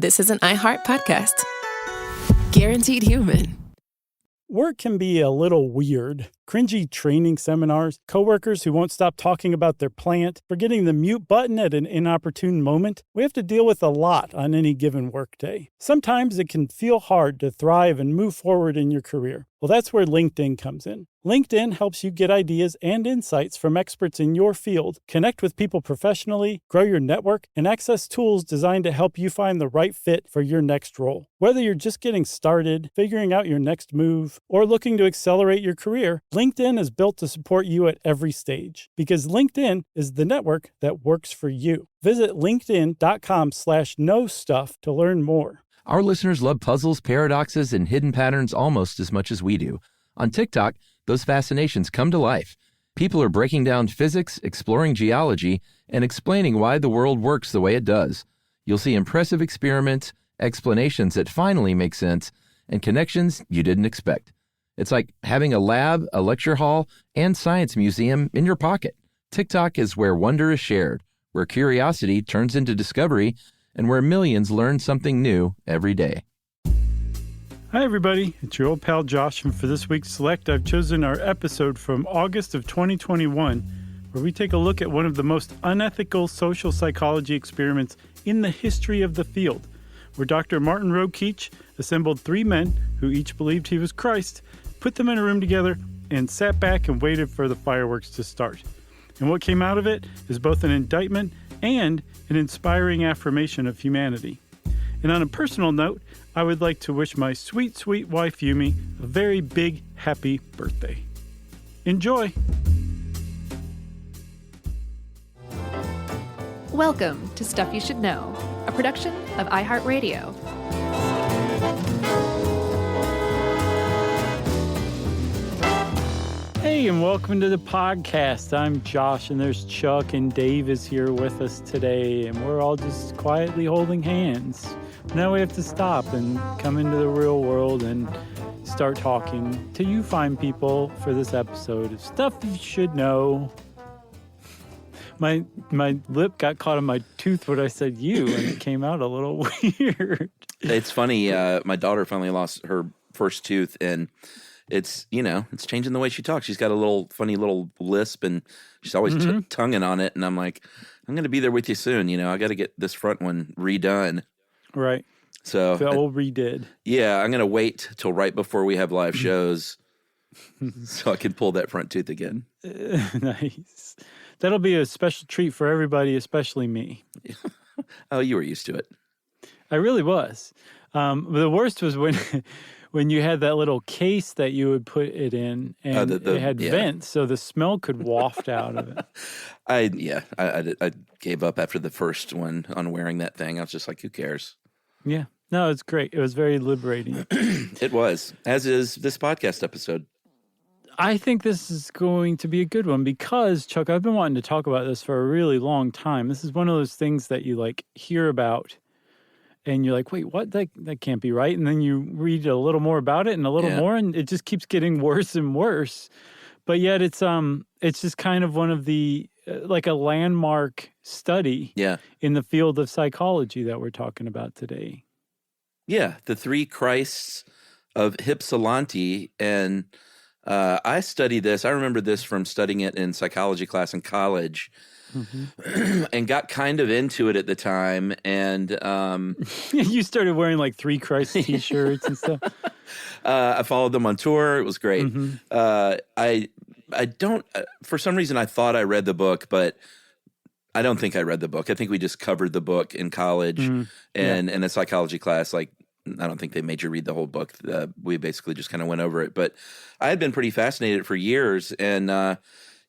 This is an iHeart podcast. Guaranteed human. Work can be a little weird. Cringy training seminars, coworkers who won't stop talking about their plant, forgetting the mute button at an inopportune moment. We have to deal with a lot on any given workday. Sometimes it can feel hard to thrive and move forward in your career. Well, that's where LinkedIn comes in. LinkedIn helps you get ideas and insights from experts in your field, connect with people professionally, grow your network, and access tools designed to help you find the right fit for your next role. Whether you're just getting started, figuring out your next move, or looking to accelerate your career, LinkedIn is built to support you at every stage because LinkedIn is the network that works for you. Visit linkedin.com/knowstuff to learn more. Our listeners love puzzles, paradoxes, and hidden patterns almost as much as we do. On TikTok, those fascinations come to life. People are breaking down physics, exploring geology, and explaining why the world works the way it does. You'll see impressive experiments, explanations that finally make sense, and connections you didn't expect. It's like having a lab, a lecture hall, and science museum in your pocket. TikTok is where wonder is shared, where curiosity turns into discovery, and where millions learn something new every day. Hi, everybody. It's your old pal Josh, and for this week's Select, I've chosen our episode from August of 2021, where we take a look at one of the most unethical social psychology experiments in the history of the field, where Dr. Martin Rokeach assembled three men who each believed he was Christ, put them in a room together, and sat back and waited for the fireworks to start. And what came out of it is both an indictment and an inspiring affirmation of humanity. And on a personal note, I would like to wish my sweet, sweet wife, Yumi, a very big, happy birthday. Enjoy! Welcome to Stuff You Should Know, a production of iHeartRadio. Hey, and welcome to the podcast. I'm Josh, and there's Chuck, and Dave is here with us today, and we're all just quietly holding hands. Now we have to stop and come into the real world and start talking to you fine people for this episode of Stuff You Should Know. My lip got caught on my tooth when I said you, and it came out a little weird. It's funny. My daughter finally lost her first tooth, and it's changing the way she talks. She's got a funny little lisp, and she's always tonguing on it. And I'm like, I'm going to be there with you soon. I got to get this front one redone. Right. So all redid. Yeah, I'm going to wait till right before we have live shows so I can pull that front tooth again. Nice. That'll be a special treat for everybody, especially me. Oh, you were used to it. I really was. The worst was when you had that little case that you would put it in, and it had vents, so the smell could waft out of it. I gave up after the first one on wearing that thing. I was just like, who cares? Yeah. No, it's great. It was very liberating. It was, as is this podcast episode. I think this is going to be a good one because, Chuck, I've been wanting to talk about this for a really long time. This is one of those things that you hear about and you're like, wait, what? That can't be right. And then you read a little more about it and a little more, and it just keeps getting worse and worse. But yet it's just kind of one of the, like a landmark study in the field of psychology that we're talking about today. Yeah, the three Christs of Ypsilanti. And I studied this. I remember this from studying it in psychology class in college. And got kind of into it at the time, and you started wearing like three Christ t-shirts and stuff. I followed them on tour. It was great. I don't for some reason I thought I read the book, but I don't think I read the book. I think we just covered the book in college and in a psychology class. Like, I don't think they made you read the whole book. We basically just kind of went over it. But I had been pretty fascinated for years, and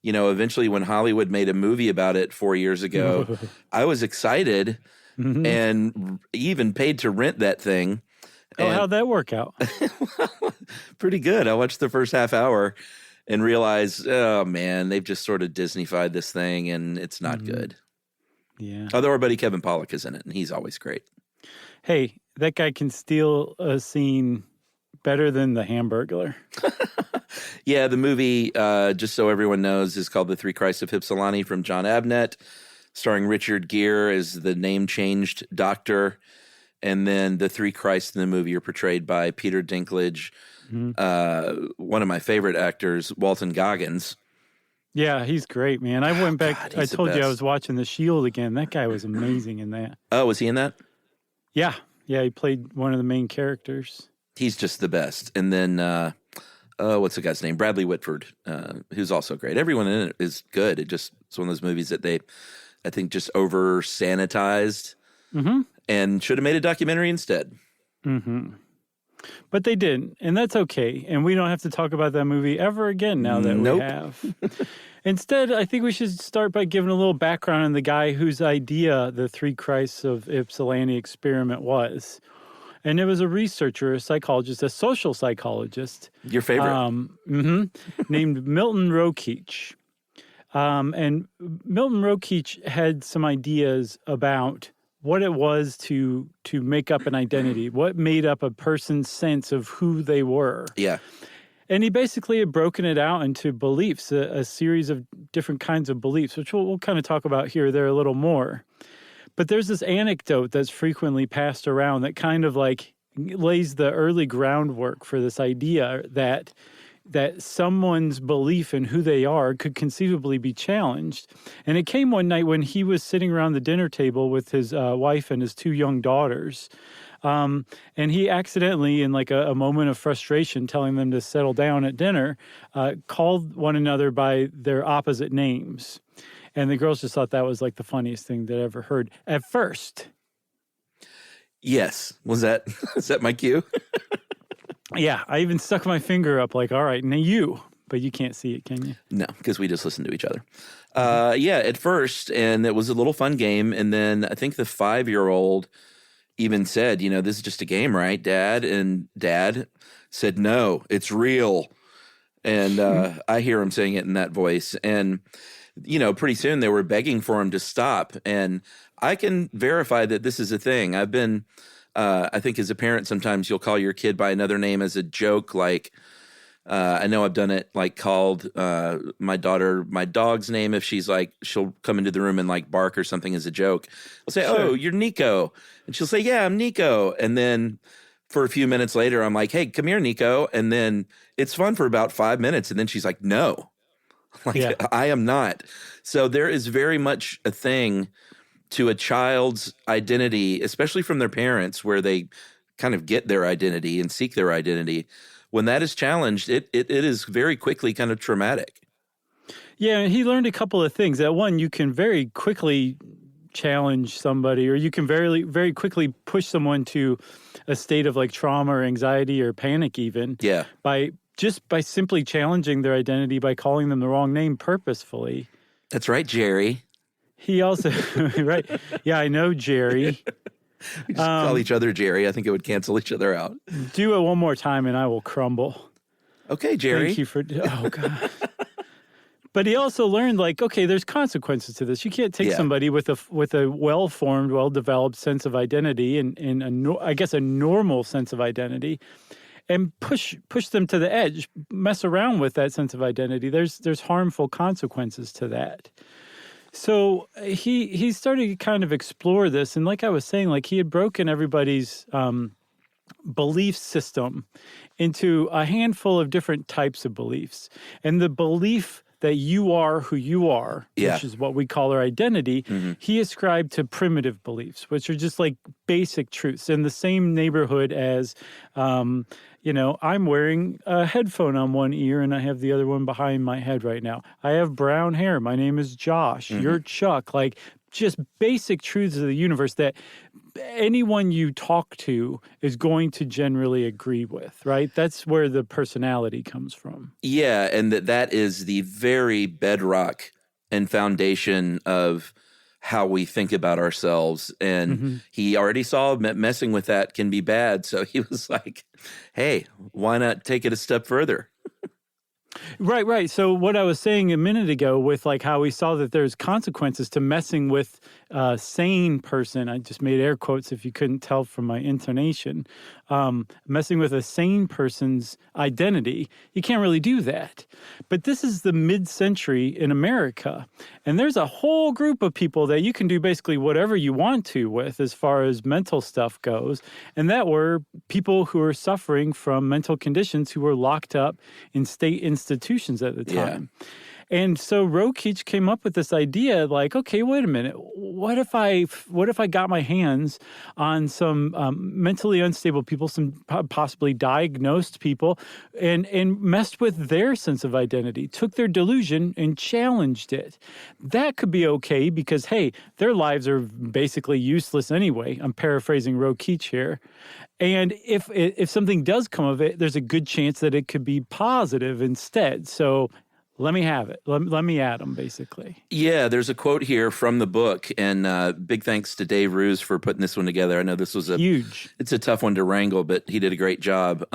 eventually when Hollywood made a movie about it 4 years ago, I was excited and even paid to rent that thing. Oh, how'd that work out? Pretty good. I watched the first half hour and realized, oh, man, they've just sort of Disney-fied this thing, and it's not good. Yeah. Although our buddy Kevin Pollak is in it, and he's always great. Hey, that guy can steal a scene better than the Hamburglar. Yeah, the movie, just so everyone knows, is called The Three Christs of Ypsilanti from John Abnett, starring Richard Gere as the name-changed doctor. And then the three Christs in the movie are portrayed by Peter Dinklage, one of my favorite actors, Walton Goggins. Yeah, he's great, man. I went back. God, I he's the told you I best. was watching The Shield again. That guy was amazing in that. Oh, was he in that? Yeah, he played one of the main characters. He's just the best. And then, what's the guy's name? Bradley Whitford, who's also great. Everyone in it is good. It's one of those movies that they, I think, just over sanitized and should have made a documentary instead. But they didn't, and that's okay. And we don't have to talk about that movie ever again now that we have. Instead, I think we should start by giving a little background on the guy whose idea the Three Christs of Ypsilanti experiment was. And it was a researcher, a psychologist, a social psychologist. Your favorite? Named Milton Rokeach. And Milton Rokeach had some ideas about what it was to make up an identity, what made up a person's sense of who they were. Yeah. And he basically had broken it out into beliefs, a series of different kinds of beliefs, which we'll kind of talk about here or there a little more. But there's this anecdote that's frequently passed around that kind of like lays the early groundwork for this idea that someone's belief in who they are could conceivably be challenged. And it came one night when he was sitting around the dinner table with his wife and his two young daughters. And he accidentally, in like a moment of frustration, telling them to settle down at dinner, called one another by their opposite names. And the girls just thought that was like the funniest thing they'd ever heard at first. Yes. Is that my cue? Yeah, I even stuck my finger up like, all right, now you. But you can't see it, can you? No, because we just listen to each other. Yeah, at first, and it was a little fun game. And then I think the 5-year-old even said, this is just a game, right, Dad? And Dad said, no, it's real. And I hear him saying it in that voice. And, pretty soon they were begging for him to stop. And I can verify that this is a thing. I've been, I think as a parent, sometimes you'll call your kid by another name as a joke. Like, I know I've done it, like called my daughter my dog's name if she'll come into the room and like bark or something as a joke. I'll say, Sure. Oh, you're Nico. And she'll say, yeah, I'm Nico. And then for a few minutes later, I'm like, hey, come here, Nico. And then it's fun for about 5 minutes. And then she's like, no, I am not. So there is very much a thing to a child's identity, especially from their parents, where they kind of get their identity and seek their identity. When that is challenged, it is very quickly kind of traumatic. Yeah, and he learned a couple of things. That one, you can very quickly challenge somebody, or you can very, very quickly push someone to a state of like trauma or anxiety or panic even. Yeah. By simply challenging their identity by calling them the wrong name purposefully. That's right, Jerry. He also, right. Yeah, I know, Jerry. We just call each other Jerry. I think it would cancel each other out. Do it one more time and I will crumble. Okay, Jerry. Thank you for, oh God. But he also learned, like, okay, there's consequences to this. You can't take somebody with a well-formed, well-developed sense of identity and a normal sense of identity, and push them to the edge, mess around with that sense of identity. There's harmful consequences to that. So he started to kind of explore this, and like I was saying, like he had broken everybody's belief system into a handful of different types of beliefs, and the belief that you are who you are, which is what we call our identity, he ascribed to primitive beliefs, which are just like basic truths in the same neighborhood as, I'm wearing a headphone on one ear and I have the other one behind my head right now. I have brown hair. My name is Josh. You're Chuck. Like just basic truths of the universe that anyone you talk to is going to generally agree with, right? That's where the personality comes from. Yeah, and that is the very bedrock and foundation of how we think about ourselves. And he already saw messing with that can be bad. So he was like, hey, why not take it a step further? Right. So what I was saying a minute ago with like how we saw that there's consequences to messing with sane person, I just made air quotes if you couldn't tell from my intonation, messing with a sane person's identity, you can't really do that. But this is the mid-century in America, and there's a whole group of people that you can do basically whatever you want to with as far as mental stuff goes, and that were people who were suffering from mental conditions who were locked up in state institutions at the time. Yeah. And so Rokeach came up with this idea, like, okay, wait a minute, what if I got my hands on some mentally unstable people, some possibly diagnosed people, and messed with their sense of identity, took their delusion and challenged it? That could be okay because, hey, their lives are basically useless anyway. I'm paraphrasing Rokeach here. And if something does come of it, there's a good chance that it could be positive instead. So let me have it. Let me at them, basically. Yeah, there's a quote here from the book, and big thanks to Dave Roos for putting this one together. I know this was huge. It's a tough one to wrangle, but he did a great job.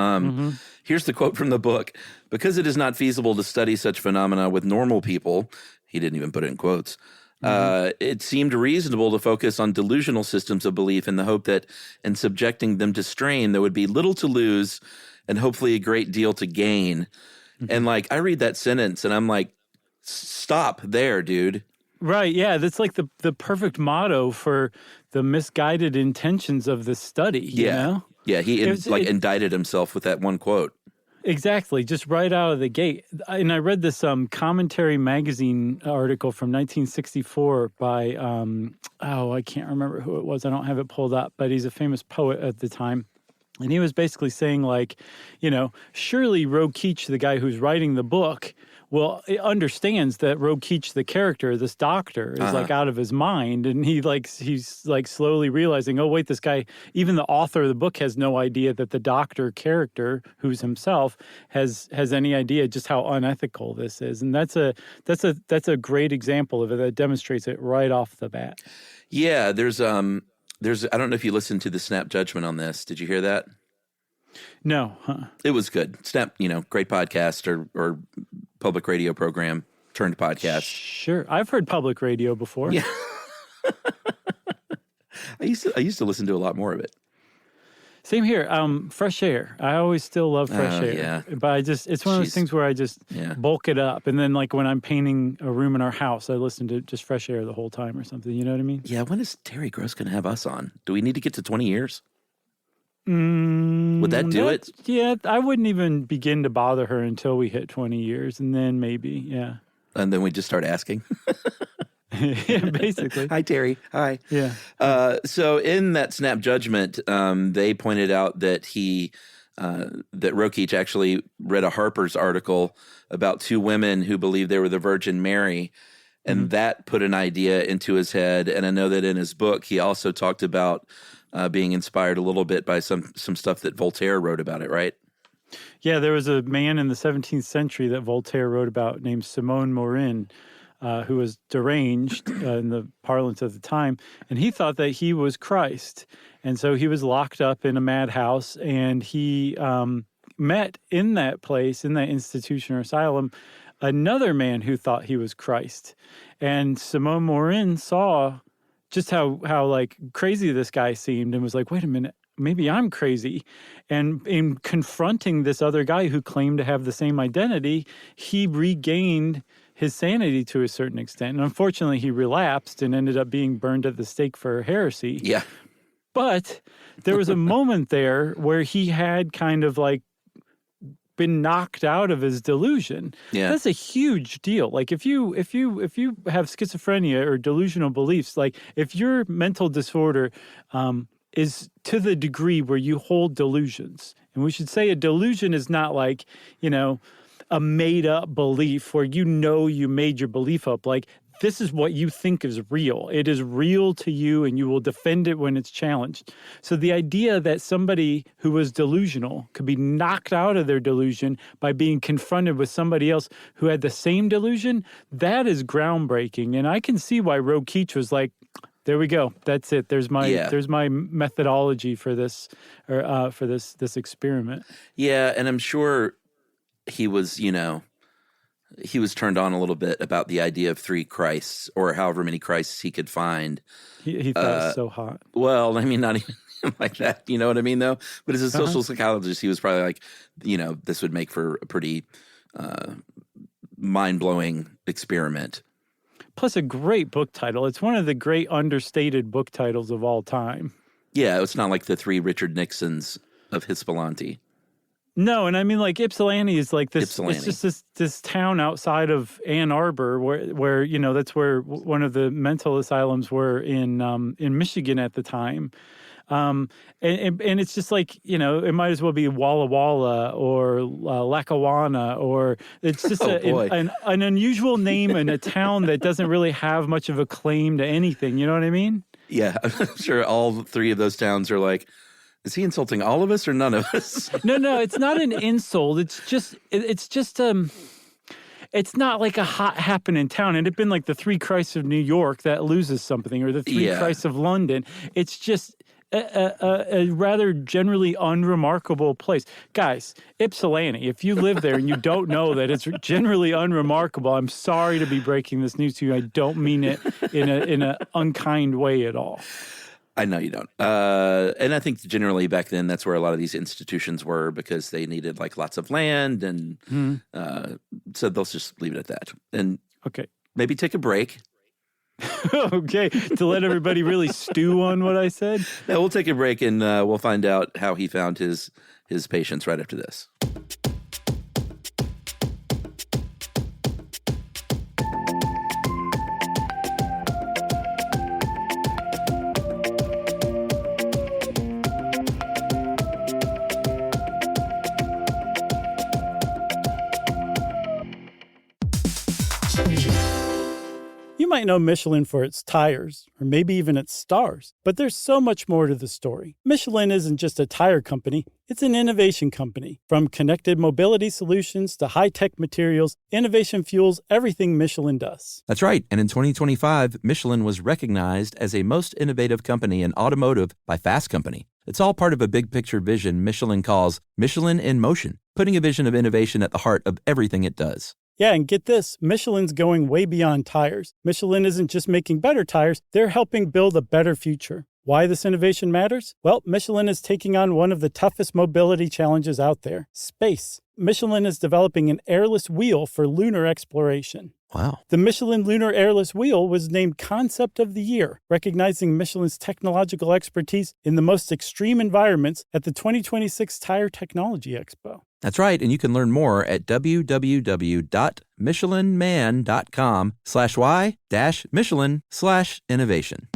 Here's the quote from the book. Because it is not feasible to study such phenomena with normal people, he didn't even put it in quotes, it seemed reasonable to focus on delusional systems of belief in the hope that in subjecting them to strain, there would be little to lose and hopefully a great deal to gain. And like, I read that sentence and I'm like, stop there, dude. Right. Yeah. That's like the perfect motto for the misguided intentions of the study. You know? Yeah. He indicted himself with that one quote. Exactly. Just right out of the gate. And I read this Commentary magazine article from 1964 by, I can't remember who it was. I don't have it pulled up, but he's a famous poet at the time. And he was basically saying, like, surely Rokeach, the guy who's writing the book, understands that Rokeach, the character, this doctor, is like out of his mind. And he's slowly realizing, oh, wait, this guy, even the author of the book has no idea that the doctor character, who's himself, has any idea just how unethical this is. And that's a great example of it that demonstrates it right off the bat. Yeah, there's I don't know if you listened to the Snap Judgment on this. Did you hear that? No. It was good. Snap, great podcast or public radio program turned podcast. Sure. I've heard public radio before. Yeah. I used to listen to a lot more of it. Same here. Fresh air. I always still love fresh air. Yeah. But it's one of those things where I just bulk it up. And then like when I'm painting a room in our house, I listen to just fresh air the whole time or something. You know what I mean? Yeah. When is Terry Gross going to have us on? Do we need to get to 20 years? Would that do it? Yeah. I wouldn't even begin to bother her until we hit 20 years. And then maybe, yeah. And then we just start asking. Yeah, basically. Hi, Terry. Hi. Yeah. So in that Snap Judgment, they pointed out that that Rokeach actually read a Harper's article about two women who believed they were the Virgin Mary, and that put an idea into his head. And I know that in his book, he also talked about being inspired a little bit by some stuff that Voltaire wrote about it, right? Yeah, there was a man in the 17th century that Voltaire wrote about named Simone Morin, who was deranged in the parlance of the time, and he thought that he was Christ. And so he was locked up in a madhouse, and he met in that place, in that institution or asylum, another man who thought he was Christ. And Simone Morin saw just how like crazy this guy seemed and was like, wait a minute, maybe I'm crazy. And in confronting this other guy who claimed to have the same identity, he regained his sanity to a certain extent. And unfortunately, he relapsed and ended up being burned at the stake for heresy. Yeah. But there was a moment there where he had kind of like been knocked out of his delusion. Yeah. That's a huge deal. Like if you have schizophrenia or delusional beliefs, like if your mental disorder is to the degree where you hold delusions, and we should say a delusion is not like, a made-up belief where you made your belief up. Like, this is what you think is real. It is real to you, and you will defend it when it's challenged. So the idea that somebody who was delusional could be knocked out of their delusion by being confronted with somebody else who had the same delusion, that is groundbreaking. And I can see why Rokeach was like, there we go. That's it. There's my methodology for this, or for this experiment. Yeah, and I'm sure he was, he was turned on a little bit about the idea of 3 Christs, or however many Christs he could find. He thought it was so hot. Well, I mean, not even like that. You know what I mean, though? But as a social psychologist, he was probably like, this would make for a pretty mind-blowing experiment. Plus a great book title. It's one of the great understated book titles of all time. Yeah, it's not like the 3 Richard Nixons of Ypsilanti. No, and I mean, like, Ypsilanti is like this. Ypsilanti. It's just this town outside of Ann Arbor, where that's where one of the mental asylums were in Michigan at the time, and it's just like it might as well be Walla Walla or Lackawanna, or it's just an unusual name in a town that doesn't really have much of a claim to anything. You know what I mean? Yeah, I'm sure all 3 of those towns are like, is he insulting all of us or none of us? No, it's not an insult. It's just it's not like a hot happening town. It'd been like the 3 Christs of New York that loses something, or the 3 Christs of London. It's just a rather generally unremarkable place. Guys, Ypsilanti, if you live there and you don't know that it's generally unremarkable, I'm sorry to be breaking this news to you. I don't mean it in a unkind way at all. I know you don't. And I think generally back then that's where a lot of these institutions were, because they needed like lots of land, and so they'll just leave it at that. And maybe take a break. Okay, to let everybody really stew on what I said? Yeah, we'll take a break, and we'll find out how he found his patients right after this. You might know Michelin for its tires, or maybe even its stars, but there's so much more to the story. Michelin isn't just a tire company, it's an innovation company. From connected mobility solutions to high-tech materials, innovation fuels everything Michelin does. That's right, and in 2025, Michelin was recognized as a most innovative company in automotive by Fast Company. It's all part of a big-picture vision Michelin calls Michelin in Motion, putting a vision of innovation at the heart of everything it does. Yeah, and get this, Michelin's going way beyond tires. Michelin isn't just making better tires, they're helping build a better future. Why this innovation matters? Well, Michelin is taking on one of the toughest mobility challenges out there, space. Michelin is developing an airless wheel for lunar exploration. Wow. The Michelin Lunar Airless Wheel was named Concept of the Year, recognizing Michelin's technological expertise in the most extreme environments at the 2026 Tire Technology Expo. That's right, and you can learn more at www.michelinman.com/y-Michelin/innovation.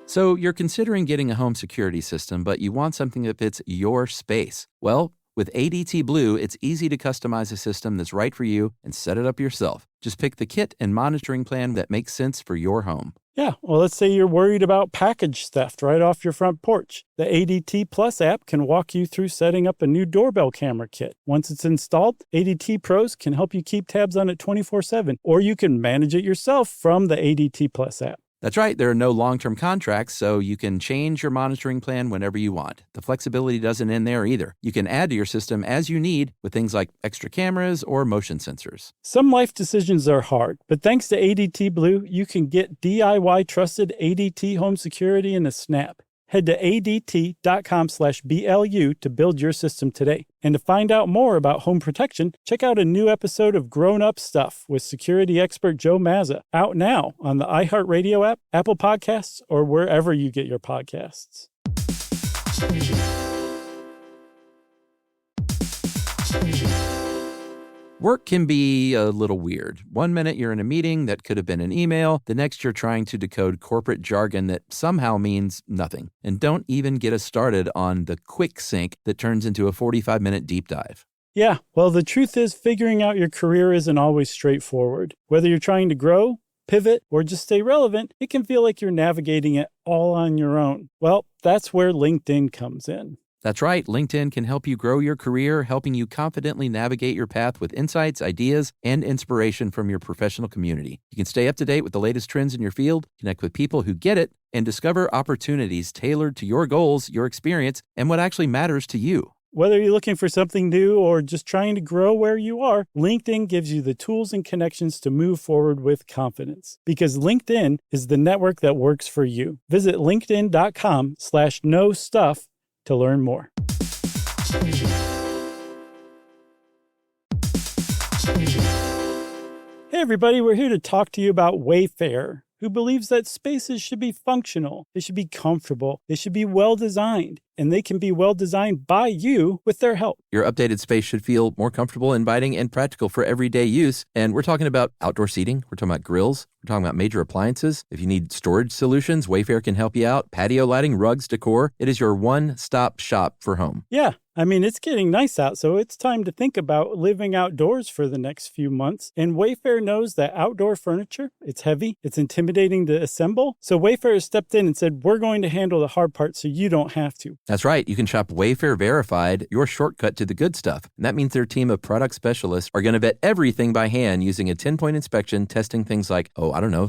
So you're considering getting a home security system, but you want something that fits your space. Well, with ADT Blue, it's easy to customize a system that's right for you and set it up yourself. Just pick the kit and monitoring plan that makes sense for your home. Yeah, well, let's say you're worried about package theft right off your front porch. The ADT Plus app can walk you through setting up a new doorbell camera kit. Once it's installed, ADT Pros can help you keep tabs on it 24/7, or you can manage it yourself from the ADT Plus app. That's right. There are no long-term contracts, so you can change your monitoring plan whenever you want. The flexibility doesn't end there either. You can add to your system as you need with things like extra cameras or motion sensors. Some life decisions are hard, but thanks to ADT Blue, you can get DIY trusted ADT home security in a snap. Head to adt.com/BLU to build your system today. And to find out more about home protection, check out a new episode of Grown Up Stuff with security expert Joe Mazza, out now on the iHeartRadio app, Apple Podcasts, or wherever you get your podcasts. Work can be a little weird. One minute you're in a meeting that could have been an email. The next you're trying to decode corporate jargon that somehow means nothing. And don't even get us started on the quick sync that turns into a 45-minute deep dive. Yeah, well, the truth is figuring out your career isn't always straightforward. Whether you're trying to grow, pivot, or just stay relevant, it can feel like you're navigating it all on your own. Well, that's where LinkedIn comes in. That's right. LinkedIn can help you grow your career, helping you confidently navigate your path with insights, ideas, and inspiration from your professional community. You can stay up to date with the latest trends in your field, connect with people who get it, and discover opportunities tailored to your goals, your experience, and what actually matters to you. Whether you're looking for something new or just trying to grow where you are, LinkedIn gives you the tools and connections to move forward with confidence. Because LinkedIn is the network that works for you. Visit linkedin.com/knowstuff to learn more. Hey everybody, we're here to talk to you about Wayfair, who believes that spaces should be functional, they should be comfortable, they should be well-designed, and they can be well-designed by you with their help. Your updated space should feel more comfortable, inviting, and practical for everyday use. And we're talking about outdoor seating. We're talking about grills. We're talking about major appliances. If you need storage solutions, Wayfair can help you out. Patio lighting, rugs, decor. It is your one-stop shop for home. Yeah, I mean, it's getting nice out, so it's time to think about living outdoors for the next few months. And Wayfair knows that outdoor furniture, it's heavy, it's intimidating to assemble. So Wayfair has stepped in and said, we're going to handle the hard part so you don't have to. That's right. You can shop Wayfair Verified, your shortcut to the good stuff. And that means their team of product specialists are going to vet everything by hand using a 10-point inspection, testing things like,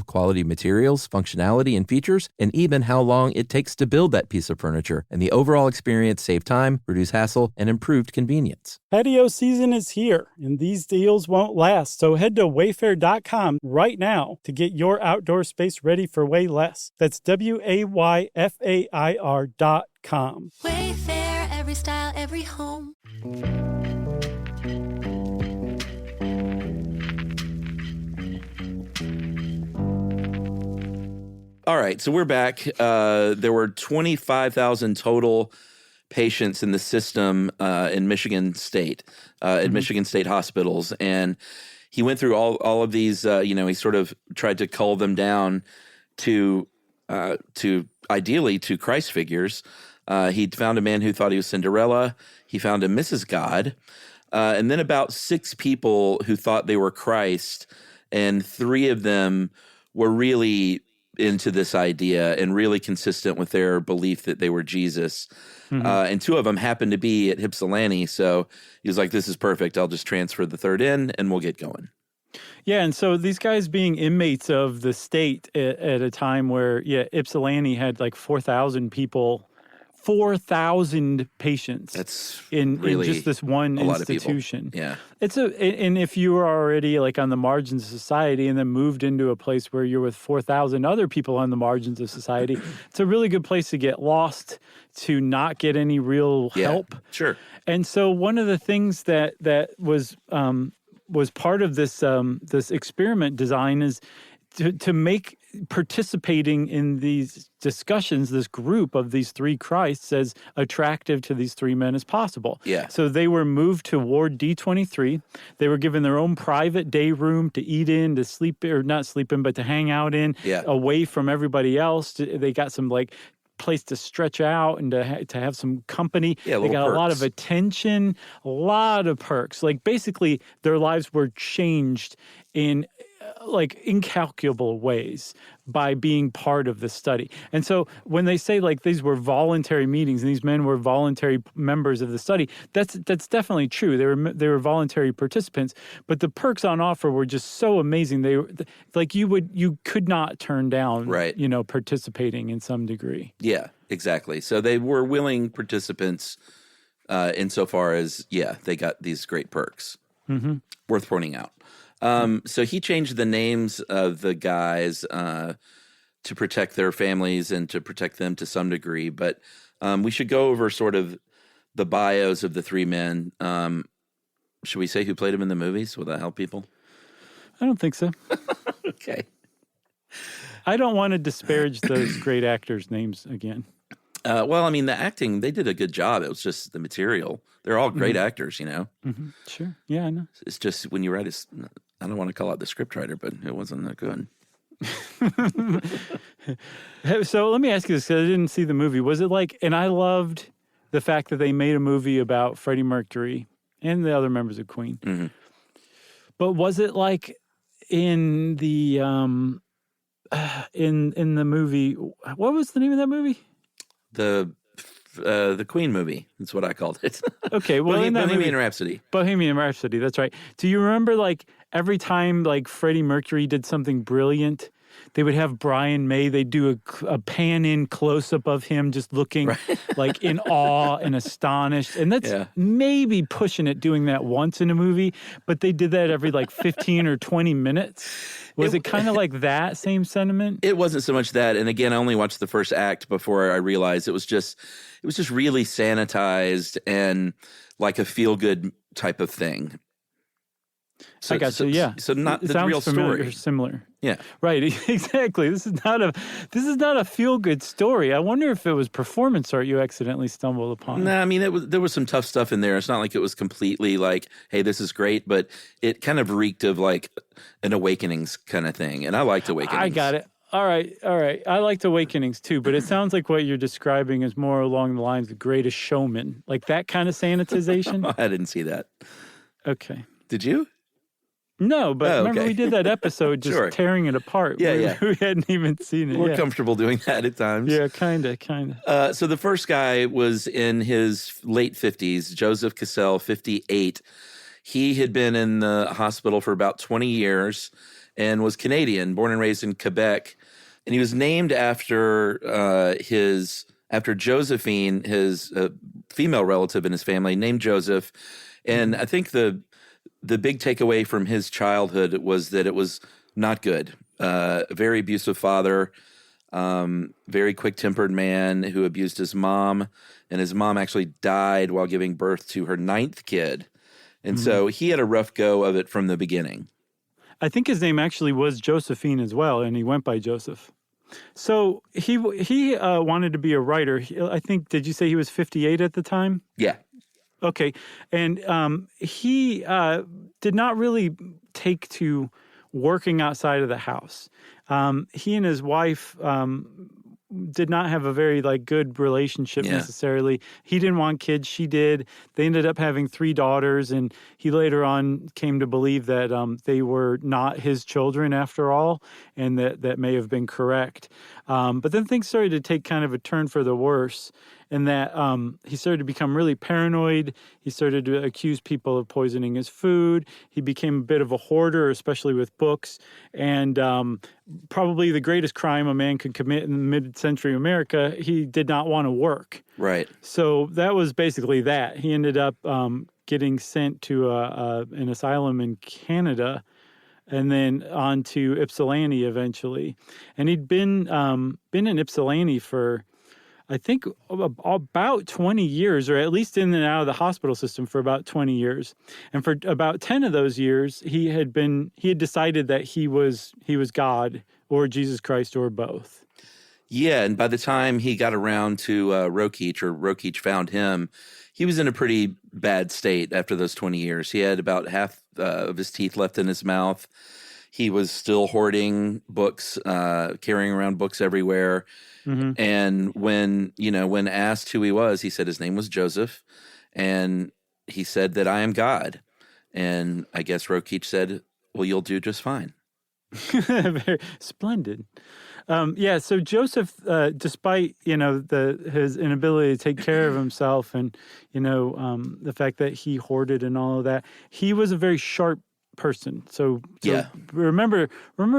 quality materials, functionality and features, and even how long it takes to build that piece of furniture. And the overall experience save time, reduce hassle, and improved convenience. Patio season is here, and these deals won't last. So head to wayfair.com right now to get your outdoor space ready for way less. That's WAYFAIR.com. Wayfair, every style, every home. All right, so we're back. There were 25,000 total patients in the system in Michigan State, at Michigan State hospitals. And he went through all of these, he sort of tried to cull them down to ideally to Christ figures. He found a man who thought he was Cinderella. He found a Mrs. God. And then about 6 people who thought they were Christ. And 3 of them were really into this idea and really consistent with their belief that they were Jesus. And 2 of them happened to be at Ypsilanti. So he was like, this is perfect. I'll just transfer the 3rd in and we'll get going. Yeah, and so these guys being inmates of the state at a time where, Ypsilanti had like 4,000 people, 4,000 patients. That's in really just this one a lot of institution. people. Yeah. And if you were already like on the margins of society and then moved into a place where you're with 4,000 other people on the margins of society, it's a really good place to get lost, to not get any real help. Sure. And so one of the things that was part of this this experiment design is to make participating in these discussions, this group of these 3 Christs, as attractive to these 3 men as possible. Yeah. So they were moved to Ward D23. They were given their own private day room to eat in, to sleep, or not sleep in, but to hang out in, away from everybody else. They got some place to stretch out and to have some company. Yeah, they got perks. a lot of attention, a lot of perks. Like basically their lives were changed in incalculable ways by being part of the study. And so when they say these were voluntary meetings and these men were voluntary members of the study, that's definitely true. They were voluntary participants, but the perks on offer were just so amazing. They were you could not turn down participating in some degree. Yeah, exactly. So they were willing participants insofar as they got these great perks. Worth pointing out. So he changed the names of the guys to protect their families and to protect them to some degree. But we should go over sort of the bios of the 3 men. Should we say who played them in the movies? Will that help people? I don't think so. Okay. I don't want to disparage those great actors' names again. Well, I mean, the acting, they did a good job. It was just the material. They're all great actors, Sure. Yeah, I know. It's just when you write I don't want to call out the scriptwriter, but it wasn't that good. So let me ask you this, because I didn't see the movie. Was it and I loved the fact that they made a movie about Freddie Mercury and the other members of Queen. Mm-hmm. But was it in the in the movie, what was the name of that movie? The the Queen movie. That's what I called it. Okay, well, in that Bohemian movie, Rhapsody. Bohemian Rhapsody, that's right. Do you remember, like, every time, like, Freddie Mercury did something brilliant, they would have Brian May, they'd do a pan-in close-up of him just looking, like, in awe and astonished. And that's maybe pushing it, doing that once in a movie, but they did that every, like, 15 or 20 minutes. Was it kind of like that same sentiment? It wasn't so much that. And again, I only watched the first act before I realized it was just really sanitized and like a feel-good type of thing. So, I got you. Yeah. So not the sounds real familiar, story. Similar. Yeah. Right. Exactly. This is not a feel-good story. I wonder if it was performance art you accidentally stumbled upon. No, I mean there was some tough stuff in there. It's not like it was completely like, hey, this is great, but it kind of reeked of like an Awakenings kind of thing, and I liked Awakenings. I got it. All right. I liked Awakenings too, but it sounds like what you're describing is more along the lines of Greatest Showman, like that kind of sanitization. I didn't see that. Okay. Did you? No, but remember we did that episode just tearing it apart. Yeah. We hadn't even seen it. We're comfortable doing that at times. Yeah, kind of. So the first guy was in his late 50s, Joseph Cassell, 58. He had been in the hospital for about 20 years and was Canadian, born and raised in Quebec. And he was named after Josephine, his female relative in his family, named Joseph. And I think the big takeaway from his childhood was that it was not good. A very abusive father, very quick-tempered man who abused his mom, and his mom actually died while giving birth to her 9th kid. And so he had a rough go of it from the beginning. I think his name actually was Josephine as well, and he went by Joseph. So he wanted to be a writer. I think, did you say he was 58 at the time? Yeah. Okay. And he did not really take to working outside of the house. He and his wife did not have a very good relationship necessarily. He didn't want kids. She did. They ended up having 3 daughters, and he later on came to believe that they were not his children after all, and that may have been correct. But then things started to take kind of a turn for the worse, in that he started to become really paranoid. He started to accuse people of poisoning his food. He became a bit of a hoarder, especially with books. And probably the greatest crime a man could commit in mid-century America, he did not want to work. Right. So that was basically that. He ended up getting sent to an asylum in Canada, and then on to Ypsilanti eventually. And he'd been in Ypsilanti for, I think, about 20 years, or at least in and out of the hospital system for about 20 years. And for about 10 of those years, he had decided that he was God or Jesus Christ or both. Yeah, and by the time he got around to Rokeach, or Rokeach found him, he was in a pretty bad state after those 20 years. He had about half of his teeth left in his mouth. He was still hoarding books, carrying around books everywhere. Mm-hmm. And when asked who he was, he said his name was Joseph, and he said that I am God. And I guess Rokeach said, well, you'll do just fine. Very splendid. So Joseph, despite, his inability to take care of himself and, the fact that he hoarded and all of that, he was a very sharp person. So remember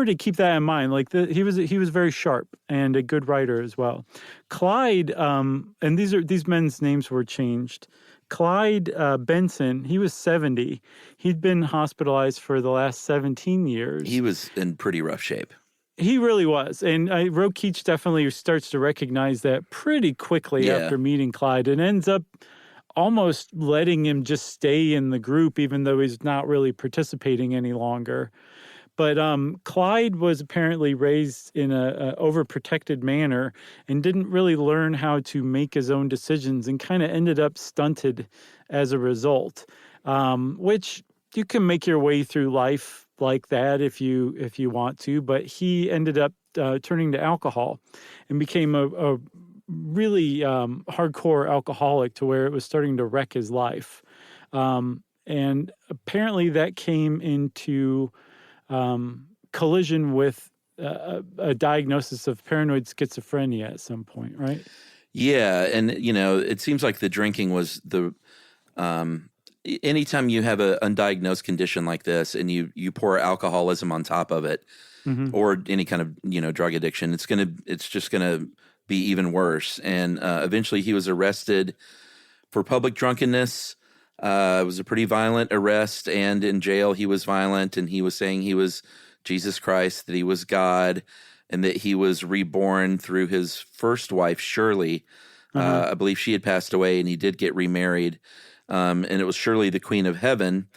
to keep that in mind. He was very sharp and a good writer as well. Clyde, and these men's names were changed. Clyde Benson, he was 70. He'd been hospitalized for the last 17 years. He was in pretty rough shape. He really was. And Rokeach definitely starts to recognize that pretty quickly after meeting Clyde, and ends up almost letting him just stay in the group, even though he's not really participating any longer. But Clyde was apparently raised in a overprotected manner and didn't really learn how to make his own decisions, and kind of ended up stunted as a result, which you can make your way through life like that if you want to. But he ended up turning to alcohol and became a really hardcore alcoholic, to where it was starting to wreck his life. And apparently that came into collision with a diagnosis of paranoid schizophrenia at some point, right? Yeah, and it seems like the drinking was the anytime you have an undiagnosed condition like this and you pour alcoholism on top of it, or any kind of drug addiction, it's just gonna be even worse. And eventually he was arrested for public drunkenness. It was a pretty violent arrest, and in jail he was violent, and he was saying he was Jesus Christ, that he was God, and that he was reborn through his first wife, Shirley. I believe she had passed away, and he did get remarried. And it was Shirley, the Queen of Heaven.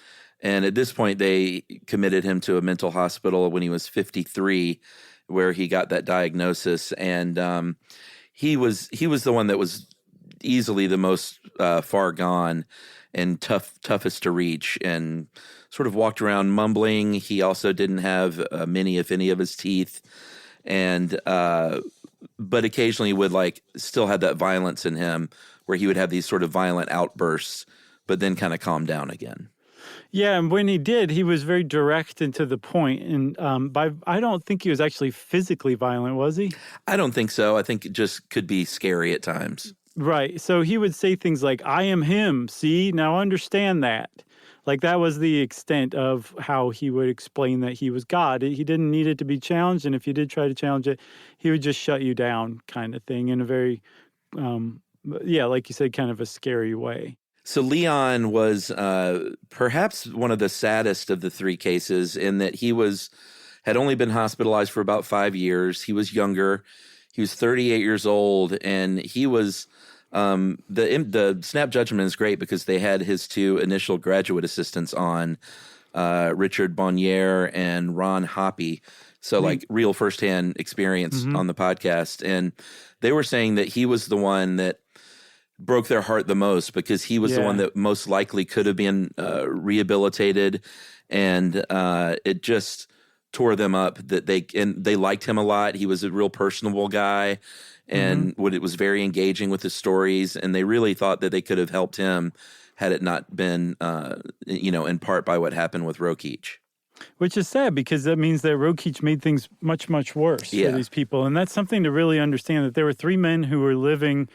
And at this point, they committed him to a mental hospital when he was 53, where he got that diagnosis. And he was the one that was easily the most far gone and toughest to reach, and sort of walked around mumbling. He also didn't have many, if any, of his teeth. And but occasionally would still had that violence in him, where he would have these sort of violent outbursts, but then kind of calm down again. Yeah, and when he did, he was very direct and to the point. And I don't think he was actually physically violent, was he? I don't think so. I think it just could be scary at times. Right. So he would say things like, "I am him. See, now understand that." Like, that was the extent of how he would explain that he was God. He didn't need it to be challenged, and if you did try to challenge it, he would just shut you down, kind of thing, in a very, like you said, kind of a scary way. So Leon was perhaps one of the saddest of the three cases, in that he had only been hospitalized for about 5 years. He was younger. He was 38 years old, and he was the snap judgment is great because they had his two initial graduate assistants on, Richard Bonnier and Ron Hoppy. So real firsthand experience on the podcast. And they were saying that he was the one that broke their heart the most, because he was the one that most likely could have been rehabilitated. And it just tore them up that they liked him a lot. He was a real personable guy, and it was very engaging with his stories, and they really thought that they could have helped him had it not been, in part by what happened with Rokeach. Which is sad, because that means that Rokeach made things much, much worse for these people. And that's something to really understand, that there were three men who were living,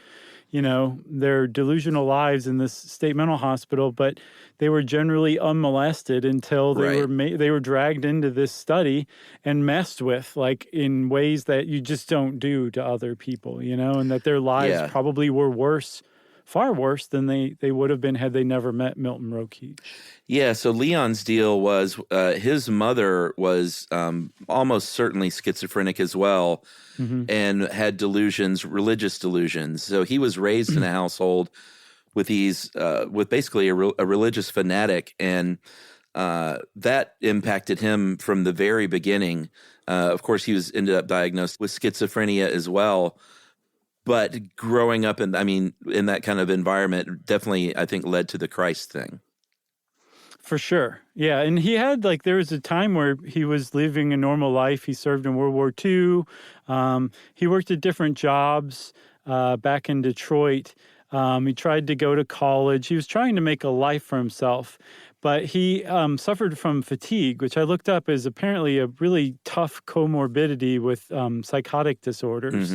their delusional lives in this state mental hospital, but they were generally unmolested until they were dragged into this study and messed with, in ways that you just don't do to other people, and that their lives probably were worse, far worse than they would have been had they never met Milton Rokeach. Yeah, so Leon's deal was his mother was almost certainly schizophrenic as well, and had delusions, religious delusions. So he was raised in a household with with basically a religious fanatic, and that impacted him from the very beginning. Of course, he ended up diagnosed with schizophrenia as well. But growing up in that kind of environment definitely, I think, led to the Christ thing. For sure. Yeah. And he had, there was a time where he was living a normal life. He served in World War II. He worked at different jobs back in Detroit. He tried to go to college. He was trying to make a life for himself. But he suffered from fatigue, which I looked up as apparently a really tough comorbidity with psychotic disorders.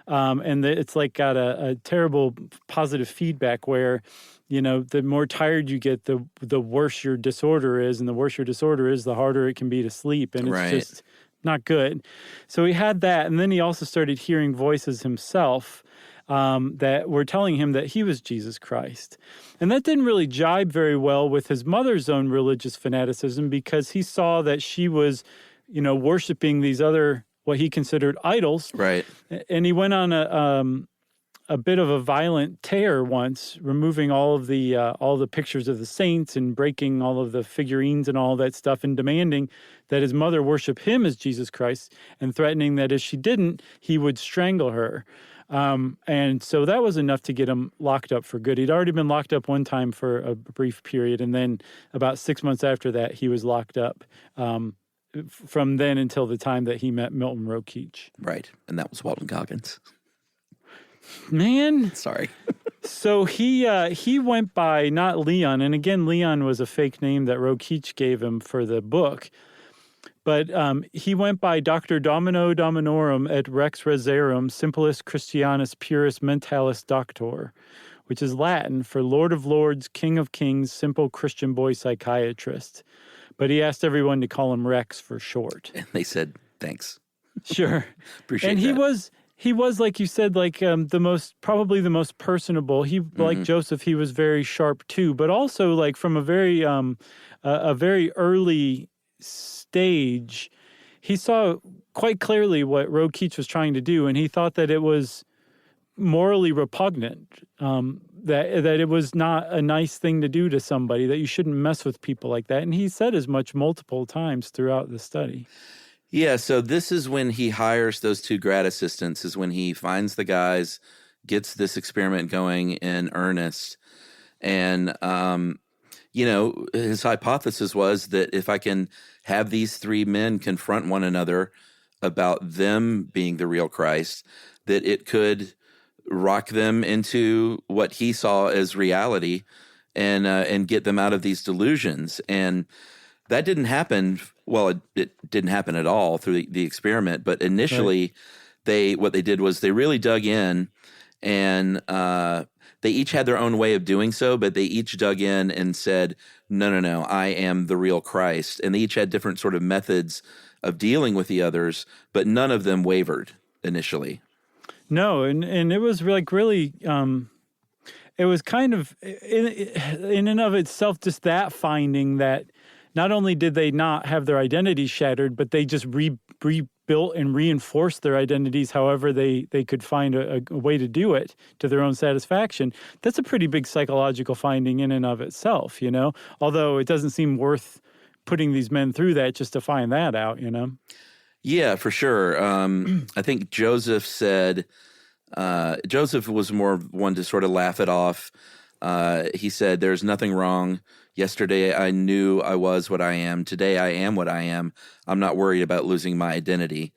And it's got a terrible positive feedback where, the more tired you get, the worse your disorder is. And the worse your disorder is, the harder it can be to sleep. And it's just not good. So he had that. And then he also started hearing voices himself that were telling him that he was Jesus Christ. And that didn't really jibe very well with his mother's own religious fanaticism, because he saw that she was, worshiping these other, what he considered idols. Right. And he went on a bit of a violent tear once, removing all the pictures of the saints and breaking all of the figurines and all that stuff, and demanding that his mother worship him as Jesus Christ, and threatening that if she didn't, he would strangle her. And so that was enough to get him locked up for good. He'd already been locked up one time for a brief period, and then about 6 months after that, he was locked up. From then until the time that he met Milton Rokeach. Right. And that was Walton Goggins. Man. Sorry. So he went by not Leon, and again, Leon was a fake name that Rokeach gave him for the book. But he went by Dr. Domino Dominorum et Rex Reserum Simplus Christianus Purus Mentalis Doctor, which is Latin for Lord of Lords, King of Kings, Simple Christian Boy Psychiatrist. But he asked everyone to call him Rex for short. And they said, thanks. Sure. Appreciate and that. He was, like you said, like probably the most personable. He, like Joseph, he was very sharp too, but also like from a very early stage, he saw quite clearly what Rokeach was trying to do, and he thought that it was morally repugnant, that it was not a nice thing to do to somebody, that you shouldn't mess with people like that. And he said as much multiple times throughout the study. Yeah, so this is when he hires those two grad assistants, is when he finds the guys, gets this experiment going in earnest. And, his hypothesis was that if I can have these three men confront one another about them being the real Christ, that it could rock them into what he saw as reality and get them out of these delusions. And that didn't happen. Well, it didn't happen at all through the experiment. But initially, what they did was they really dug in, and they each had their own way of doing so. But they each dug in and said, "No, I am the real Christ." And they each had different sort of methods of dealing with the others, but none of them wavered initially. No, and it was like really. It was kind of in and of itself just that finding that. Not only did they not have their identities shattered, but they just rebuilt and reinforced their identities however they could find a way to do it to their own satisfaction. That's a pretty big psychological finding in and of itself, although it doesn't seem worth putting these men through that just to find that out, Yeah, for sure. I think Joseph said, Joseph was more one to sort of laugh it off. He said, "There's nothing wrong. Yesterday, I knew I was what I am. Today, I am what I am. I'm not worried about losing my identity."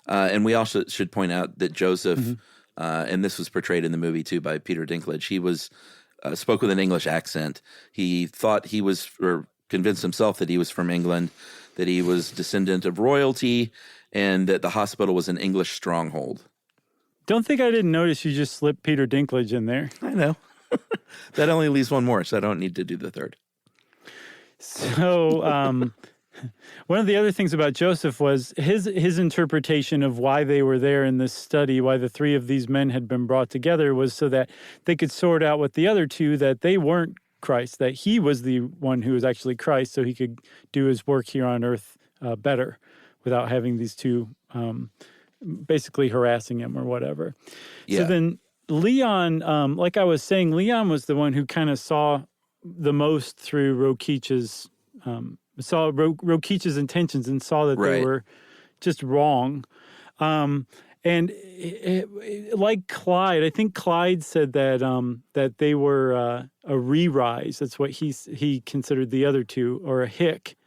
And we also should point out that Joseph, and this was portrayed in the movie too by Peter Dinklage, he was spoke with an English accent. He thought he was, or convinced himself that he was from England, that he was descendant of royalty, and that the hospital was an English stronghold. Don't think I didn't notice you just slipped Peter Dinklage in there. I know. That only leaves one more, so I don't need to do the third. So one of the other things about Joseph was his interpretation of why they were there in this study, why the three of these men had been brought together, was so that they could sort out with the other two that they weren't Christ, that he was the one who was actually Christ, so he could do his work here on earth better without having these two basically harassing him or whatever. Yeah. So then Leon, like I was saying, Leon was the one who kind of saw the most through Rokeach's intentions and saw that they were just wrong. And like Clyde, I think Clyde said that that they were a re-rise. That's what he considered the other two, or a hick.